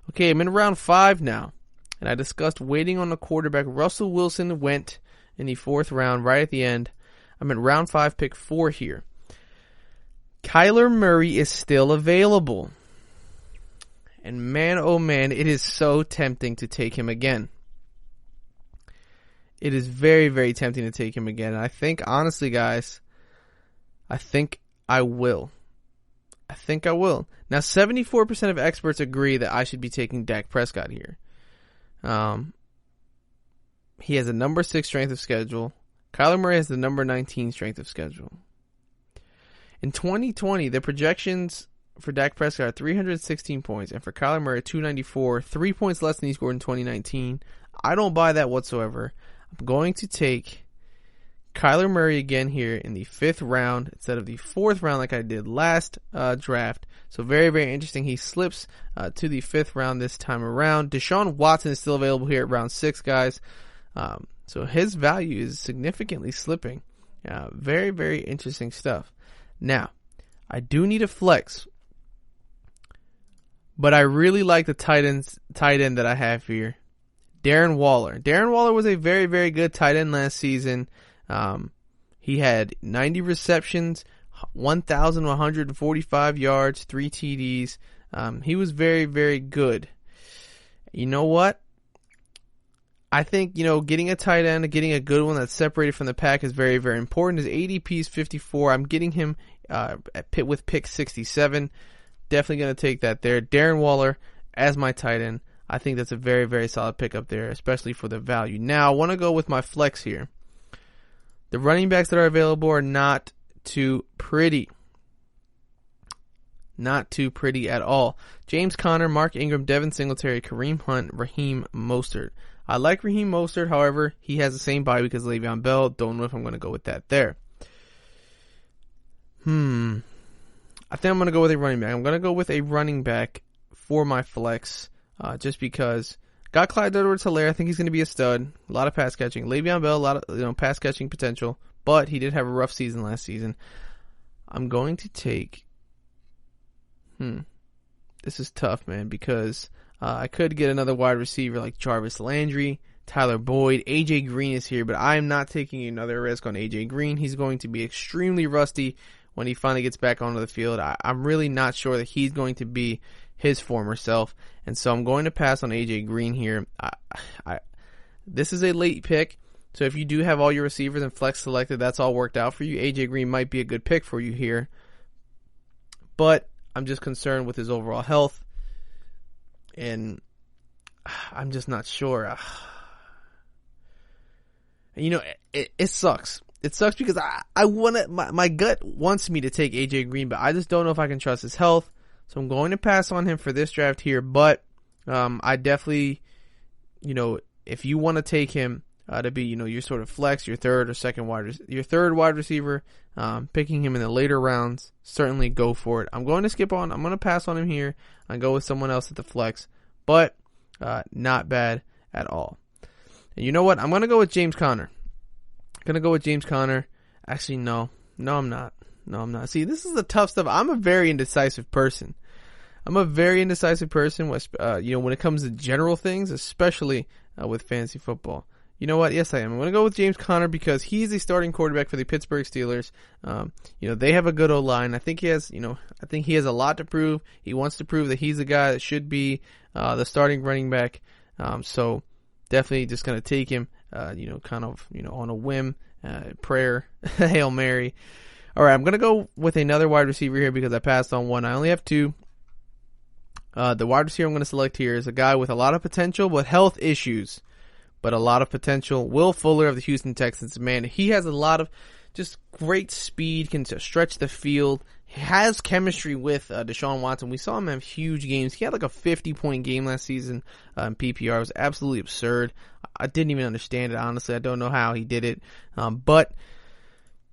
Okay, I'm in round 5 now, and I discussed waiting on the quarterback. Russell Wilson went in the 4th round right at the end. I'm in round 5, pick 4 here. Kyler Murray is still available. And man, oh man, it is so tempting to take him again. It is very, very tempting to take him again. And I think, honestly, guys, I think I will. Now, 74% of experts agree that I should be taking Dak Prescott here. He has a number 6 strength of schedule. Kyler Murray has the number 19 strength of schedule. In 2020, the projections for Dak Prescott are 316 points, and for Kyler Murray, 294, 3 points less than he scored in 2019. I don't buy that whatsoever. I'm going to take Kyler Murray again here in the 5th round instead of the 4th round like I did last draft. So very, very interesting. He slips to the 5th round this time around. Deshaun Watson is still available here at round 6, guys. So his value is significantly slipping. Very, very interesting stuff. Now, I do need a flex, but I really like the tight end that I have here, Darren Waller. Darren Waller was a very, very good tight end last season. He had 90 receptions, 1,145 yards, 3 TDs. He was very, very good. You know what? I think, getting a tight end, getting a good one that's separated from the pack is very, very important. His ADP is 54. I'm getting him with pick 67. Definitely going to take that there. Darren Waller as my tight end. I think that's a very, very solid pickup there, especially for the value. Now, I want to go with my flex here. The running backs that are available are not too pretty. Not too pretty at all. James Conner, Mark Ingram, Devin Singletary, Kareem Hunt, Raheem Mostert. I like Raheem Mostert, however, he has the same bye because Le'Veon Bell. Don't know if I'm going to go with that there. I think I'm going to go with a running back. I'm going to go with a running back for my flex, just because. Got Clyde Edwards-Helaire. I think he's going to be a stud. A lot of pass catching. Le'Veon Bell, a lot of pass catching potential, but he did have a rough season last season. I'm going to take. This is tough, man, because I could get another wide receiver like Jarvis Landry, Tyler Boyd. AJ Green is here, but I'm not taking another risk on AJ Green. He's going to be extremely rusty when he finally gets back onto the field. I'm really not sure that he's going to be his former self, and so I'm going to pass on AJ Green here. This is a late pick, so if you do have all your receivers and flex selected, that's all worked out for you. AJ Green might be a good pick for you here, but I'm just concerned with his overall health, and I'm just not sure. It sucks. It sucks because I want to. My gut wants me to take AJ Green, but I just don't know if I can trust his health. So I'm going to pass on him for this draft here. But I definitely, if you want to take him to be, your sort of flex, your third wide receiver, picking him in the later rounds, certainly go for it. I'm going to pass on him here and go with someone else at the flex, but not bad at all. And you know what? I'm going to go with James Conner. Actually, no, I'm not. See, this is the tough stuff. I'm a very indecisive person. When it comes to general things, especially with fantasy football. You know what? Yes, I am. I'm going to go with James Conner because he's the starting quarterback for the Pittsburgh Steelers. They have a good O-line. I think he has a lot to prove. He wants to prove that he's the guy that should be the starting running back. So definitely just going to take him, on a whim, prayer, Hail Mary. All right, I'm going to go with another wide receiver here because I passed on one. I only have two. The wide receiver I'm going to select here is a guy with a lot of potential but health issues. But a lot of potential. Will Fuller of the Houston Texans, man, he has a lot of just great speed, can stretch the field, has chemistry with Deshaun Watson. We saw him have huge games. He had like a 50-point game last season in PPR. It was absolutely absurd. I didn't even understand it, honestly. I don't know how he did it. But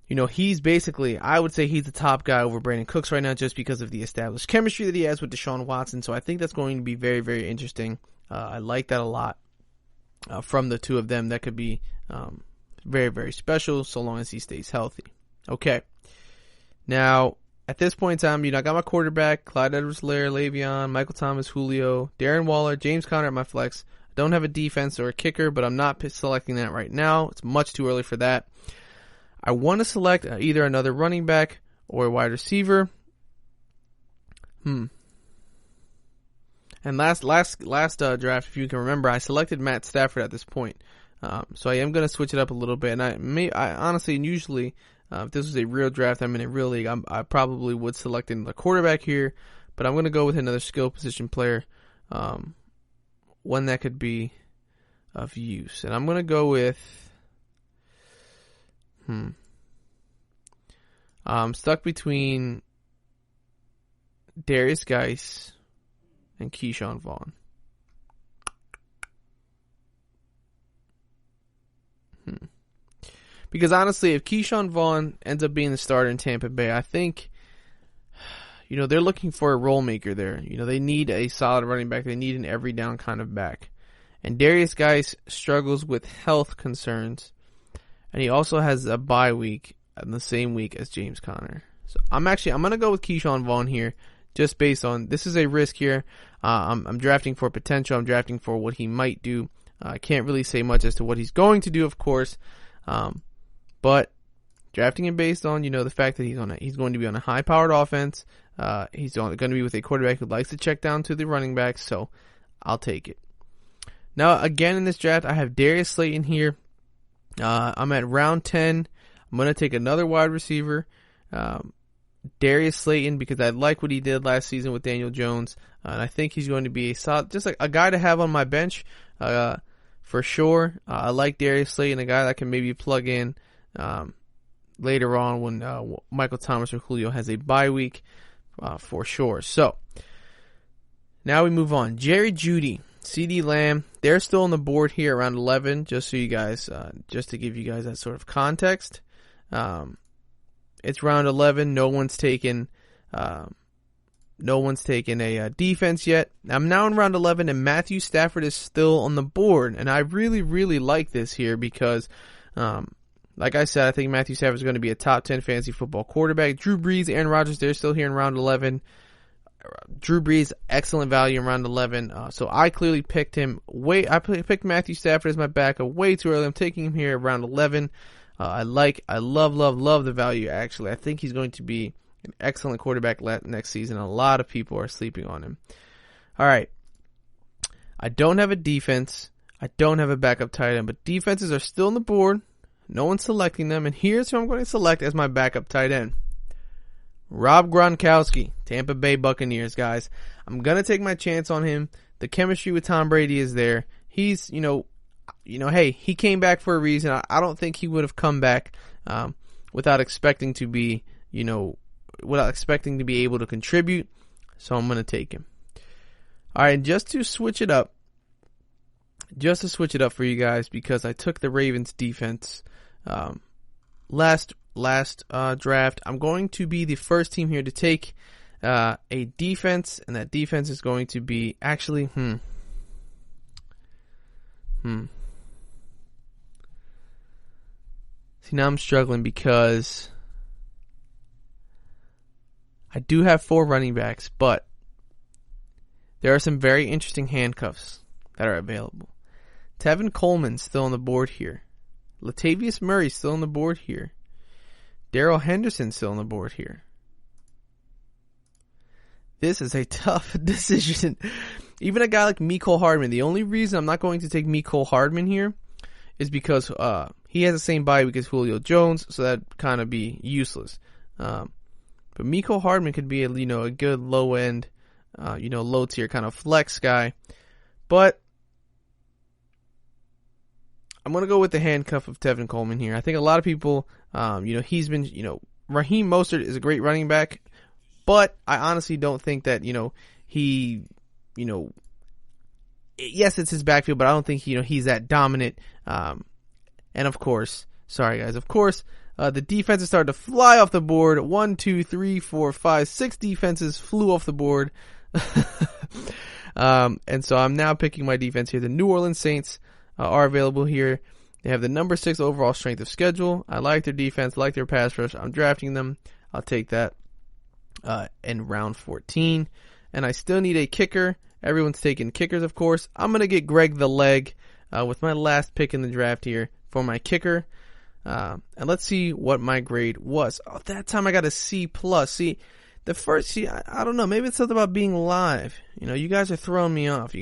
he's basically, I would say he's the top guy over Brandon Cooks right now just because of the established chemistry that he has with Deshaun Watson. So I think that's going to be very, very interesting. I like that a lot. From the two of them, that could be very, very special so long as he stays healthy. Okay. Now, at this point in time, I got my quarterback, Clyde Edwards-Helaire, Le'Veon, Michael Thomas, Julio, Darren Waller, James Conner at my flex. I don't have a defense or a kicker, but I'm not selecting that right now. It's much too early for that. I want to select either another running back or a wide receiver. And last draft, if you can remember, I selected Matt Stafford at this point. So I am going to switch it up a little bit. And I honestly, and usually, if this was a real draft, I'm in a real league, I probably would select the quarterback here. But I'm going to go with another skill position player, one that could be of use. And I'm going to go with, I'm stuck between Darius Geis and Keyshawn Vaughn. Because honestly, if Keyshawn Vaughn ends up being the starter in Tampa Bay, I think, they're looking for a role maker there. They need a solid running back. They need an every down kind of back. And Darius Geis struggles with health concerns. And he also has a bye week in the same week as James Conner. So I'm going to go with Keyshawn Vaughn here. Just based on, this is a risk here. I'm drafting for potential. I'm drafting for what he might do. I can't really say much as to what he's going to do, of course. But drafting him based on, the fact that he's going to be on a high-powered offense. He's going to be with a quarterback who likes to check down to the running back. So I'll take it. Now, again, in this draft, I have Darius Slayton here. I'm at round 10. I'm going to take another wide receiver. Darius Slayton, because I like what he did last season with Daniel Jones, and I think he's going to be just like a guy to have on my bench for sure. I like Darius Slayton, a guy that can maybe plug in later on when Michael Thomas or Julio has a bye week for sure. So now we move on. Jerry Jeudy, CeeDee Lamb, they're still on the board here around 11. Just so you guys, just to give you guys that sort of context. It's round 11. No one's taken a defense yet. I'm now in round 11, and Matthew Stafford is still on the board. And I really, really like this here because, like I said, I think Matthew Stafford is going to be a top 10 fantasy football quarterback. Drew Brees, Aaron Rodgers, they're still here in round 11. Drew Brees, excellent value in round 11. So I clearly picked him I picked Matthew Stafford as my backup way too early. I'm taking him here at round 11. I love the value, actually. I think he's going to be an excellent quarterback next season. A lot of people are sleeping on him. All right. I don't have a defense. I don't have a backup tight end, but defenses are still on the board. No one's selecting them, and here's who I'm going to select as my backup tight end. Rob Gronkowski, Tampa Bay Buccaneers, guys. I'm going to take my chance on him. The chemistry with Tom Brady is there. He's, hey, he came back for a reason. I don't think he would have come back without expecting to be, without expecting to be able to contribute. So I'm going to take him. All right, just to switch it up for you guys, because I took the Ravens defense last draft. I'm going to be the first team here to take a defense, and that defense is going to be actually, See, now I'm struggling because I do have 4 running backs, but there are some very interesting handcuffs that are available. Tevin Coleman still on the board here. Latavius Murray still on the board here. Darrell Henderson still on the board here. This is a tough decision. Even a guy like Mecole Hardman, the only reason I'm not going to take Mecole Hardman here is because he has the same bye week as Julio Jones, so that'd kind of be useless. But Mecole Hardman could be a good low end, low tier kind of flex guy. But I'm going to go with the handcuff of Tevin Coleman here. I think a lot of people, he's been, Raheem Mostert is a great running back, but I honestly don't think that, he, yes, it's his backfield, but I don't think, he's that dominant. And of course, the defenses started to fly off the board. 1, 2, 3, 4, 5, 6 defenses flew off the board. And so I'm now picking my defense here. The New Orleans Saints are available here. They have the number 6 overall strength of schedule. I like their defense, like their pass rush. I'm drafting them. I'll take that in round 14. And I still need a kicker. Everyone's taking kickers, of course. I'm going to get Greg the Leg with my last pick in the draft here for my kicker. And let's see what my grade was. Oh, that time I got a C+. See, I don't know. Maybe it's something about being live. You guys are throwing me off.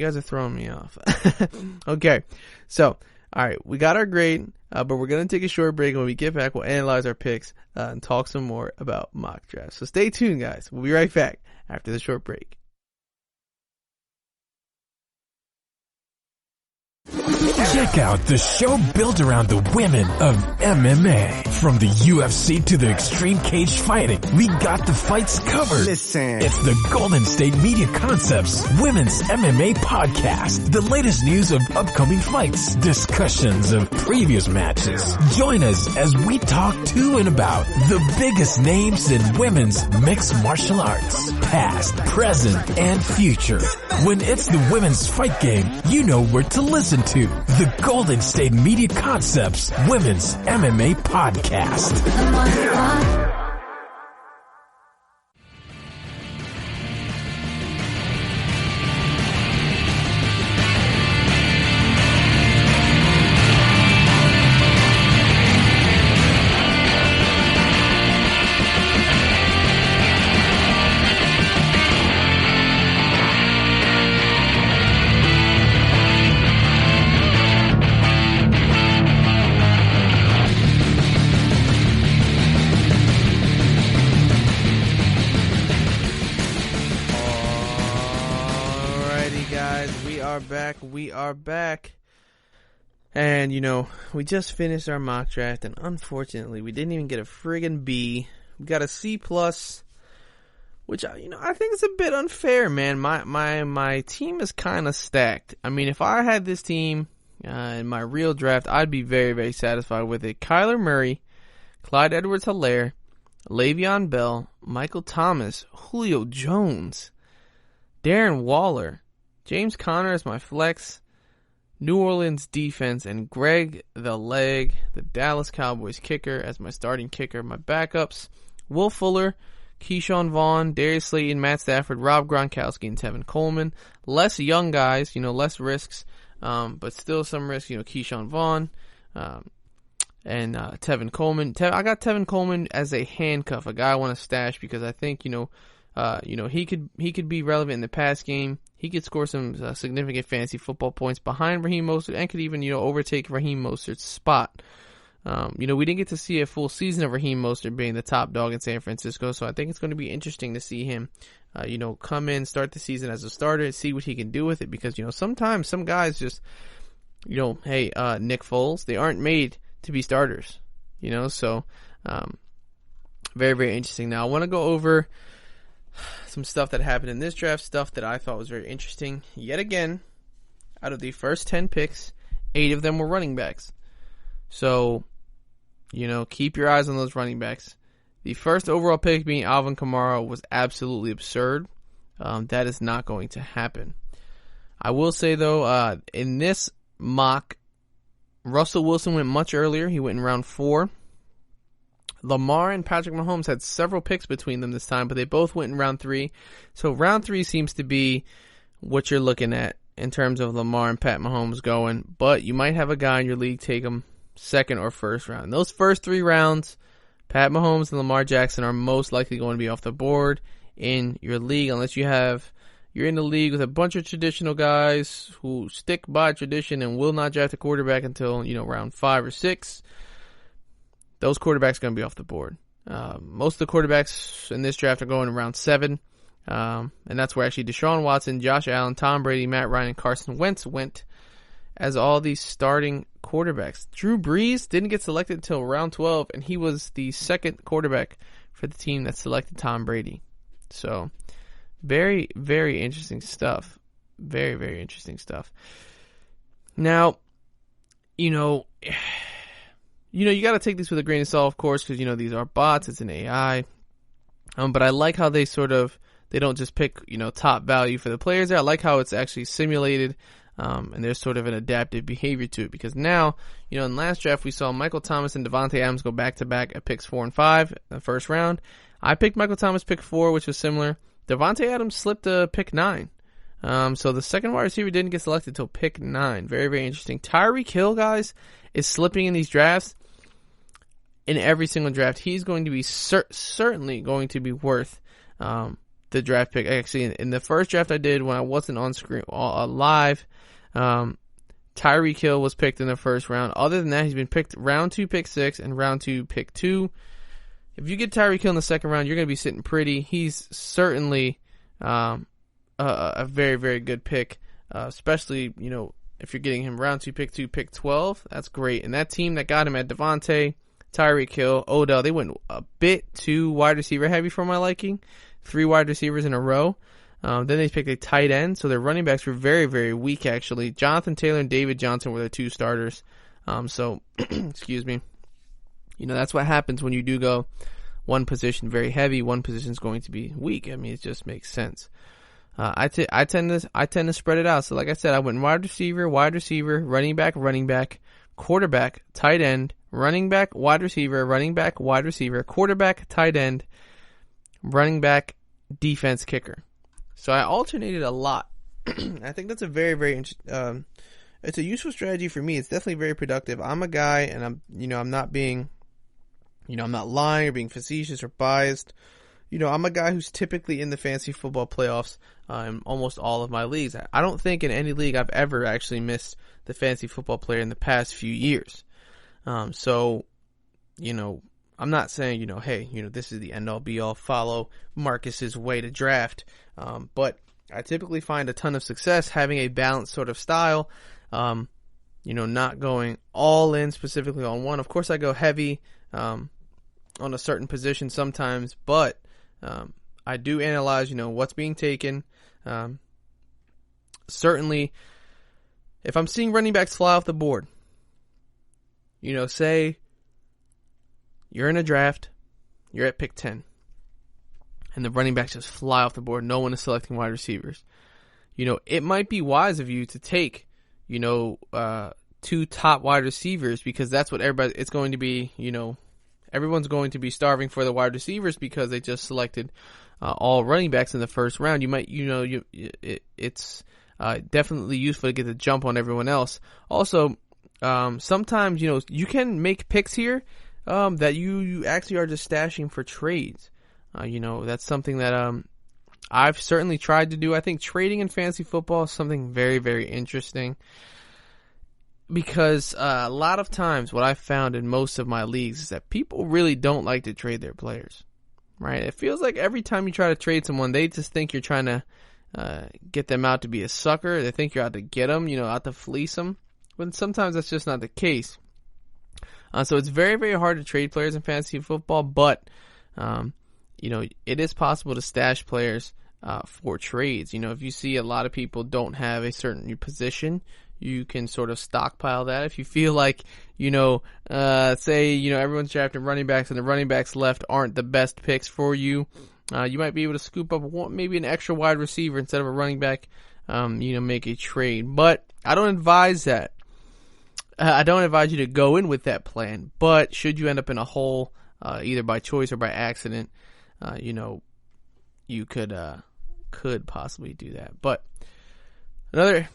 Okay. So, all right. We got our grade, but we're going to take a short break. When we get back, we'll analyze our picks and talk some more about mock drafts. So stay tuned, guys. We'll be right back after the short break. Check out the show built around the women of MMA. From the UFC to the extreme cage fighting, we got the fights covered. Listen. It's the Golden State Media Concepts Women's MMA Podcast. The latest news of upcoming fights, discussions of previous matches. Join us as we talk to and about the biggest names in women's mixed martial arts. Past, present, and future. When it's the women's fight game, you know where to listen to. The Golden State Media Concepts Women's MMA Podcast. We are back. And, we just finished our mock draft, and unfortunately, we didn't even get a friggin' B. We got a C+, which, I think is a bit unfair, man. My team is kind of stacked. I mean, if I had this team in my real draft, I'd be very, very satisfied with it. Kyler Murray, Clyde Edwards-Helaire, Le'Veon Bell, Michael Thomas, Julio Jones, Darren Waller, James Conner as my flex, New Orleans defense, and Greg the Leg, the Dallas Cowboys kicker, as my starting kicker. My backups, Will Fuller, Keyshawn Vaughn, Darius Slayton, Matt Stafford, Rob Gronkowski, and Tevin Coleman. Less young guys, less risks, but still some risk, Keyshawn Vaughn, and Tevin Coleman. I got Tevin Coleman as a handcuff, a guy I want to stash because I think, he could be relevant in the pass game. He could score some significant fantasy football points behind Raheem Mostert and could even, overtake Raheem Mostert's spot. We didn't get to see a full season of Raheem Mostert being the top dog in San Francisco, so I think it's going to be interesting to see him, come in, start the season as a starter, and see what he can do with it because, sometimes some guys just, hey, Nick Foles, they aren't made to be starters, so very, very interesting. Now, I want to go over some stuff that happened in this draft, stuff that I thought was very interesting. Yet again, out of the first 10 picks, 8 of them were running backs. So, keep your eyes on those running backs. The first overall pick being Alvin Kamara was absolutely absurd. That is not going to happen. I will say, though, in this mock, Russell Wilson went much earlier. He went in round 4. Lamar and Patrick Mahomes had several picks between them this time, but they both went in round 3. So round 3 seems to be what you're looking at in terms of Lamar and Pat Mahomes going, but you might have a guy in your league take him second or first round. In those first 3 rounds, Pat Mahomes and Lamar Jackson are most likely going to be off the board in your league, unless you're in the league with a bunch of traditional guys who stick by tradition and will not draft a quarterback until, round 5 or 6. Those quarterbacks are going to be off the board. Most of the quarterbacks in this draft are going in round 7. And that's where actually Deshaun Watson, Josh Allen, Tom Brady, Matt Ryan, and Carson Wentz went as all these starting quarterbacks. Drew Brees didn't get selected until round 12, and he was the second quarterback for the team that selected Tom Brady. So, very, very interesting stuff. Very, very interesting stuff. Now, you got to take this with a grain of salt, of course, because, these are bots. It's an AI. But I like how they don't just pick, top value for the players there. I like how it's actually simulated, and there's sort of an adaptive behavior to it, because now, in last draft, we saw Michael Thomas and Devontae Adams go back-to-back at picks 4 and 5 in the first round. I picked Michael Thomas pick 4, which was similar. Devontae Adams slipped to pick 9. So the second wide receiver didn't get selected until pick 9. Very, very interesting. Tyreek Hill, guys, is slipping in these drafts. In every single draft, he's going to be certainly going to be worth the draft pick. Actually, in the first draft I did when I wasn't on screen live, Tyreek Hill was picked in the first round. Other than that, he's been picked round 2, pick 6, and round 2, pick 2. If you get Tyreek Hill in the second round, you're going to be sitting pretty. He's certainly a very, very good pick, especially, if you're getting him round 2, pick 12. That's great. And that team that got him at Devontae, Tyreek Hill, Odell, they went a bit too wide receiver heavy for my liking. 3 wide receivers in a row. Then they picked a tight end, so their running backs were very, very weak, actually. Jonathan Taylor and David Johnson were their 2 starters. Excuse me. That's what happens when you do go one position very heavy, one position is going to be weak. I mean, it just makes sense. I tend to spread it out. So like I said, I went wide receiver, running back, quarterback, tight end, running back, wide receiver, quarterback, tight end, running back, defense, kicker. So I alternated a lot. I think that's a very, very it's a useful strategy for me. It's definitely very productive. I'm a guy, and I'm not being, I'm not lying or being facetious or biased. I'm a guy who's typically in the fantasy football playoffs in almost all of my leagues. I don't think in any league I've ever actually missed the fantasy football player in the past few years. I'm not saying, hey, this is the end-all be-all, follow Marcus's way to draft. But I typically find a ton of success having a balanced sort of style, not going all in specifically on one. Of course, I go heavy on a certain position sometimes, but I do analyze, what's being taken. Certainly, if I'm seeing running backs fly off the board, say you're in a draft, you're at pick 10, and the running backs just fly off the board. No one is selecting wide receivers. It might be wise of you to take, 2 top wide receivers, because that's what it's going to be, everyone's going to be starving for the wide receivers because they just selected all running backs in the first round. You might, it's definitely useful to get the jump on everyone else. Also, sometimes, you can make picks here that you actually are just stashing for trades. That's something that I've certainly tried to do. I think trading in fantasy football is something very, very interesting, because a lot of times what I've found in most of my leagues is that people really don't like to trade their players, right? It feels like every time you try to trade someone, they just think you're trying to get them out to be a sucker. They think you're out to get them, out to fleece them. But sometimes that's just not the case. So it's very, very hard to trade players in fantasy football, but it is possible to stash players for trades. If you see a lot of people don't have a certain position, you can sort of stockpile that. If you feel like, say, everyone's drafting running backs and the running backs left aren't the best picks for you, you might be able to scoop up maybe an extra wide receiver instead of a running back, make a trade. But I don't advise that. I don't advise you to go in with that plan, but should you end up in a hole, either by choice or by accident, you could possibly do that. But Another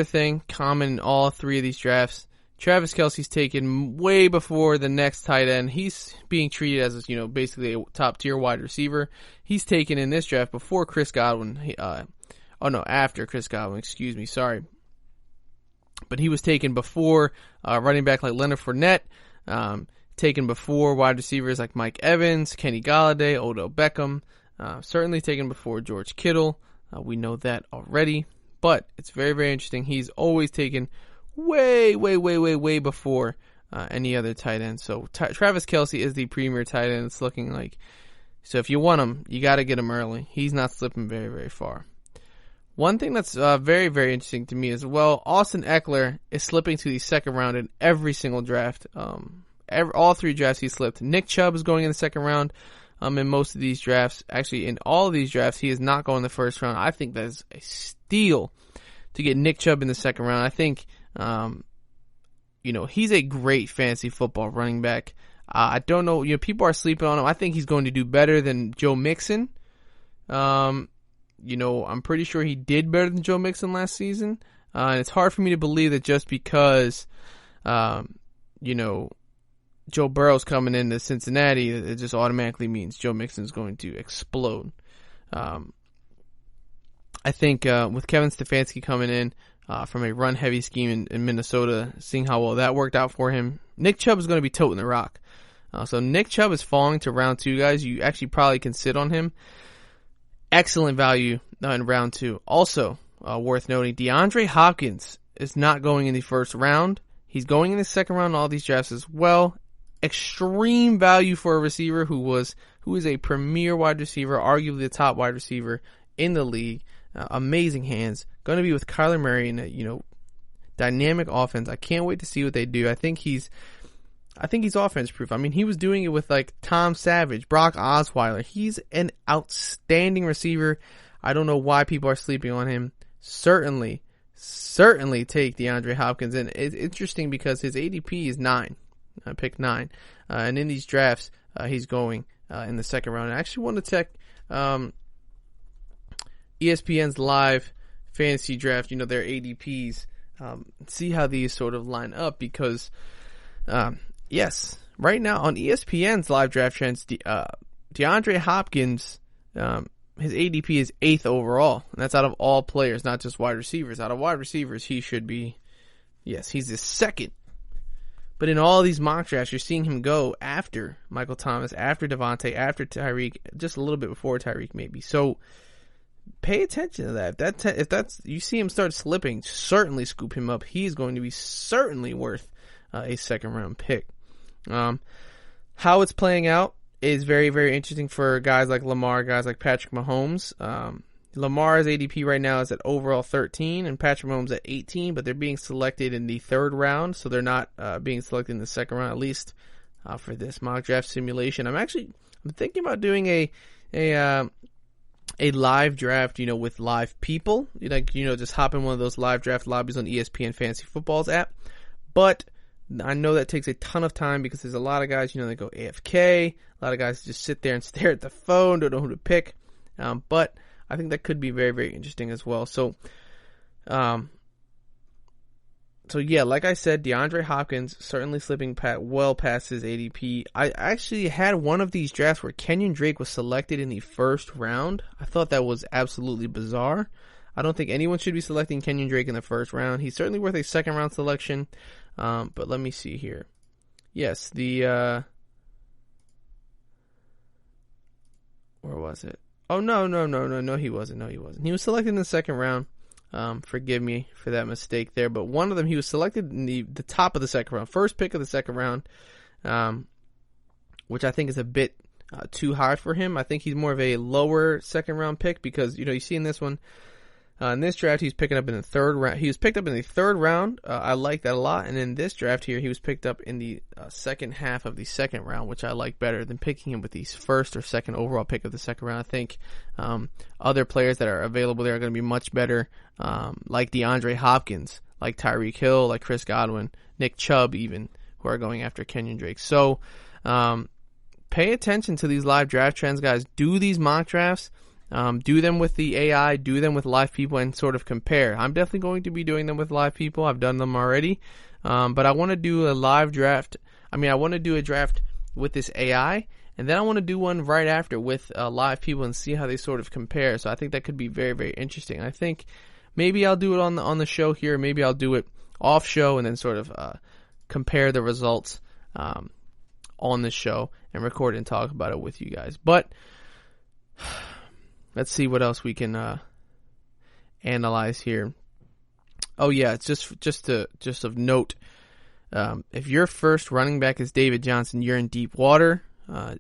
thing common in all three of these drafts. Travis Kelce's taken way before the next tight end. He's being treated as, basically a top-tier wide receiver. He's taken in this draft before Chris Godwin. After Chris Godwin, excuse me, sorry. But he was taken before running back like Leonard Fournette, taken before wide receivers like Mike Evans, Kenny Golladay, Odell Beckham, certainly taken before George Kittle. We know that already. But it's very, very interesting. He's always taken way before any other tight end. So Travis Kelce is the premier tight end. It's looking like. So if you want him, you got to get him early. He's not slipping very, very far. One thing that's very, very interesting to me as well, Austin Eckler is slipping to the second round in every single draft. All three drafts he slipped. Nick Chubb is going in the second round in most of these drafts. Actually, in all of these drafts, he is not going in the first round. I think that is a steal to get Nick Chubb in the second round. I think, he's a great fantasy football running back. I don't know, people are sleeping on him. I think he's going to do better than Joe Mixon. I'm pretty sure he did better than Joe Mixon last season. And it's hard for me to believe that just because, Joe Burrow's coming into Cincinnati, it just automatically means Joe Mixon's going to explode. I think with Kevin Stefanski coming in from a run-heavy scheme in Minnesota, seeing how well that worked out for him, Nick Chubb is going to be toting the rock. So Nick Chubb is falling to round 2, guys. You actually probably can sit on him. Excellent value in round 2. Also, worth noting, DeAndre Hopkins is not going in the first round. He's going in the second round in all these drafts as well. Extreme value for a receiver who is a premier wide receiver, arguably the top wide receiver in the league. Amazing hands. Going to be with Kyler Murray in a dynamic offense. I can't wait to see what they do. I think he's offense proof. I mean, he was doing it with like Tom Savage, Brock Osweiler. He's an outstanding receiver. I don't know why people are sleeping on him. Certainly take DeAndre Hopkins. And it's interesting because his ADP is 9. Pick 9. And in these drafts, he's going in the second round. I actually want to check ESPN's live fantasy draft, their ADPs, see how these sort of line up because, yes, right now on ESPN's live draft trends, DeAndre Hopkins, his ADP is 8th overall, and that's out of all players, not just wide receivers. Out of wide receivers, he should be, he's the second. But in all these mock drafts, you're seeing him go after Michael Thomas, after Devontae, after Tyreek, just a little bit before Tyreek maybe. So pay attention to that. If that's you see him start slipping, certainly scoop him up. He's going to be certainly worth a second round pick. How it's playing out is very, very interesting for guys like Lamar, guys like Patrick Mahomes. Lamar's ADP right now is at overall 13 and Patrick Mahomes at 18, but they're being selected in the third round, so they're not being selected in the second round, at least for this mock draft simulation. I'm thinking about doing a live draft, with live people, just hop in one of those live draft lobbies on ESPN Fantasy Football's app. But I know that takes a ton of time because there's a lot of guys, they go AFK. A lot of guys just sit there and stare at the phone, don't know who to pick. But I think that could be very, very interesting as well. So yeah, like I said, DeAndre Hopkins certainly slipping well past his ADP. I actually had one of these drafts where Kenyon Drake was selected in the first round. I thought that was absolutely bizarre. I don't think anyone should be selecting Kenyon Drake in the first round. He's certainly worth a second round selection. But let me see here. Yes, where was it? Oh, no, he wasn't. He was selected in the second round. Forgive me for that mistake there. But one of them, he was selected in the top of the second round. First pick of the second round, which I think is a bit too high for him. I think he's more of a lower second round pick because, you see in this one, in this draft, he's picking up in the third round. He was picked up in the third round. I like that a lot. And in this draft here, he was picked up in the second half of the second round, which I like better than picking him with the first or second overall pick of the second round. I think other players that are available there are going to be much better, like DeAndre Hopkins, like Tyreek Hill, like Chris Godwin, Nick Chubb even, who are going after Kenyon Drake. So pay attention to these live draft trends, guys. Do these mock drafts. Do them with the AI, do them with live people, and sort of compare. I'm definitely going to be doing them with live people. I've done them already. But I want to do a live draft. I want to do a draft with this AI, and then I want to do one right after with live people and see how they sort of compare. So I think that could be very, very interesting. I think maybe I'll do it on the show here. Maybe I'll do it off show and then sort of compare the results on the show and record and talk about it with you guys. But let's see what else we can analyze here. Oh yeah, it's just of note. If your first running back is David Johnson, you're in deep water.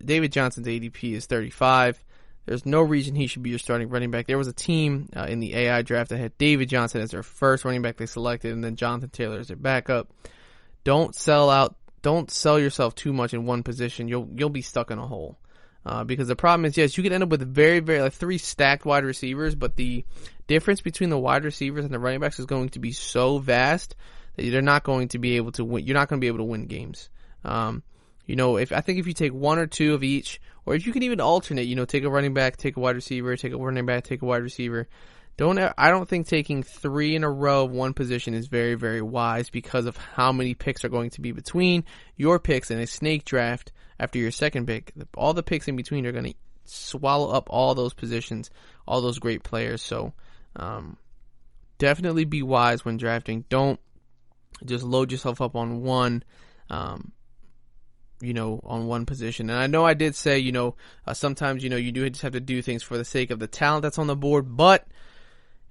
David Johnson's ADP is 35. There's no reason he should be your starting running back. There was a team in the AI draft that had David Johnson as their first running back they selected, and then Jonathan Taylor as their backup. Don't sell yourself too much in one position. You'll be stuck in a hole. Because the problem is, yes, you could end up with very, very, like 3 stacked wide receivers, but the difference between the wide receivers and the running backs is going to be so vast that you're not going to be able to win. You're not going to be able to win games. I think if you take 1 or 2 of each, or if you can even alternate, take a running back, take a wide receiver, take a running back, take a wide receiver. I don't think taking 3 in a row of one position is very, very wise because of how many picks are going to be between your picks in a snake draft. After your second pick, all the picks in between are going to swallow up all those positions, all those great players. So definitely be wise when drafting. Don't just load yourself up on one, on one position. And I know I did say, sometimes, you do just have to do things for the sake of the talent that's on the board. But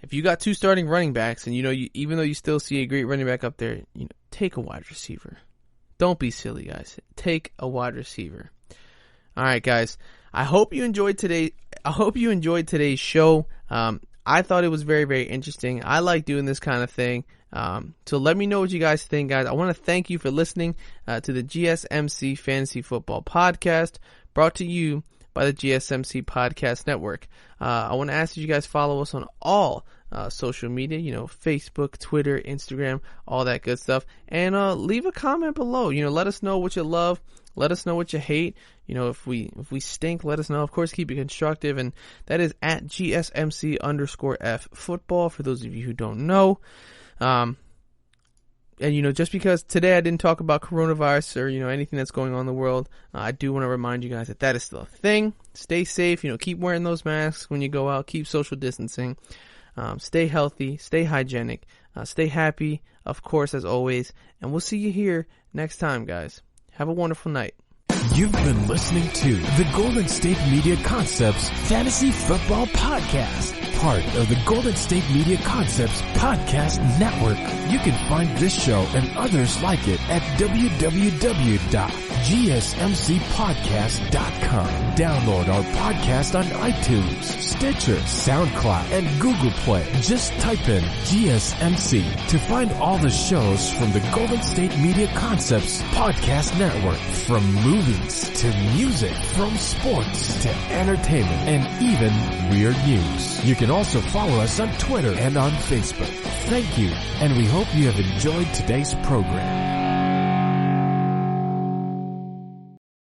if you got 2 starting running backs and, even though you still see a great running back up there, take a wide receiver. Don't be silly, guys. Take a wide receiver. All right, guys. I hope you enjoyed today's show. I thought it was very, very interesting. I like doing this kind of thing. So let me know what you guys think, guys. I want to thank you for listening to the GSMC Fantasy Football Podcast, brought to you by the GSMC Podcast Network. I want to ask that you guys follow us on all social media, Facebook, Twitter, Instagram, all that good stuff. And leave a comment below. Let us know what you love. Let us know what you hate. If we stink, let us know. Of course, keep it constructive. And that is at GSMC_F football for those of you who don't know. And just because today I didn't talk about coronavirus or, anything that's going on in the world, I do want to remind you guys that is still a thing. Stay safe, keep wearing those masks when you go out, keep social distancing, stay healthy, stay hygienic, stay happy, of course, as always, and we'll see you here next time, guys. Have a wonderful night. You've been listening to the Golden State Media Concepts Fantasy Football Podcast, part of the Golden State Media Concepts Podcast Network. You can find this show and others like it at www.gsmcpodcast.com. Download our podcast on iTunes, Stitcher, SoundCloud, and Google Play. Just type in GSMC to find all the shows from the Golden State Media Concepts Podcast Network, from movies to music, from sports to entertainment, and even weird news. You can also follow us on Twitter and on Facebook. Thank you, and we hope you have enjoyed today's program.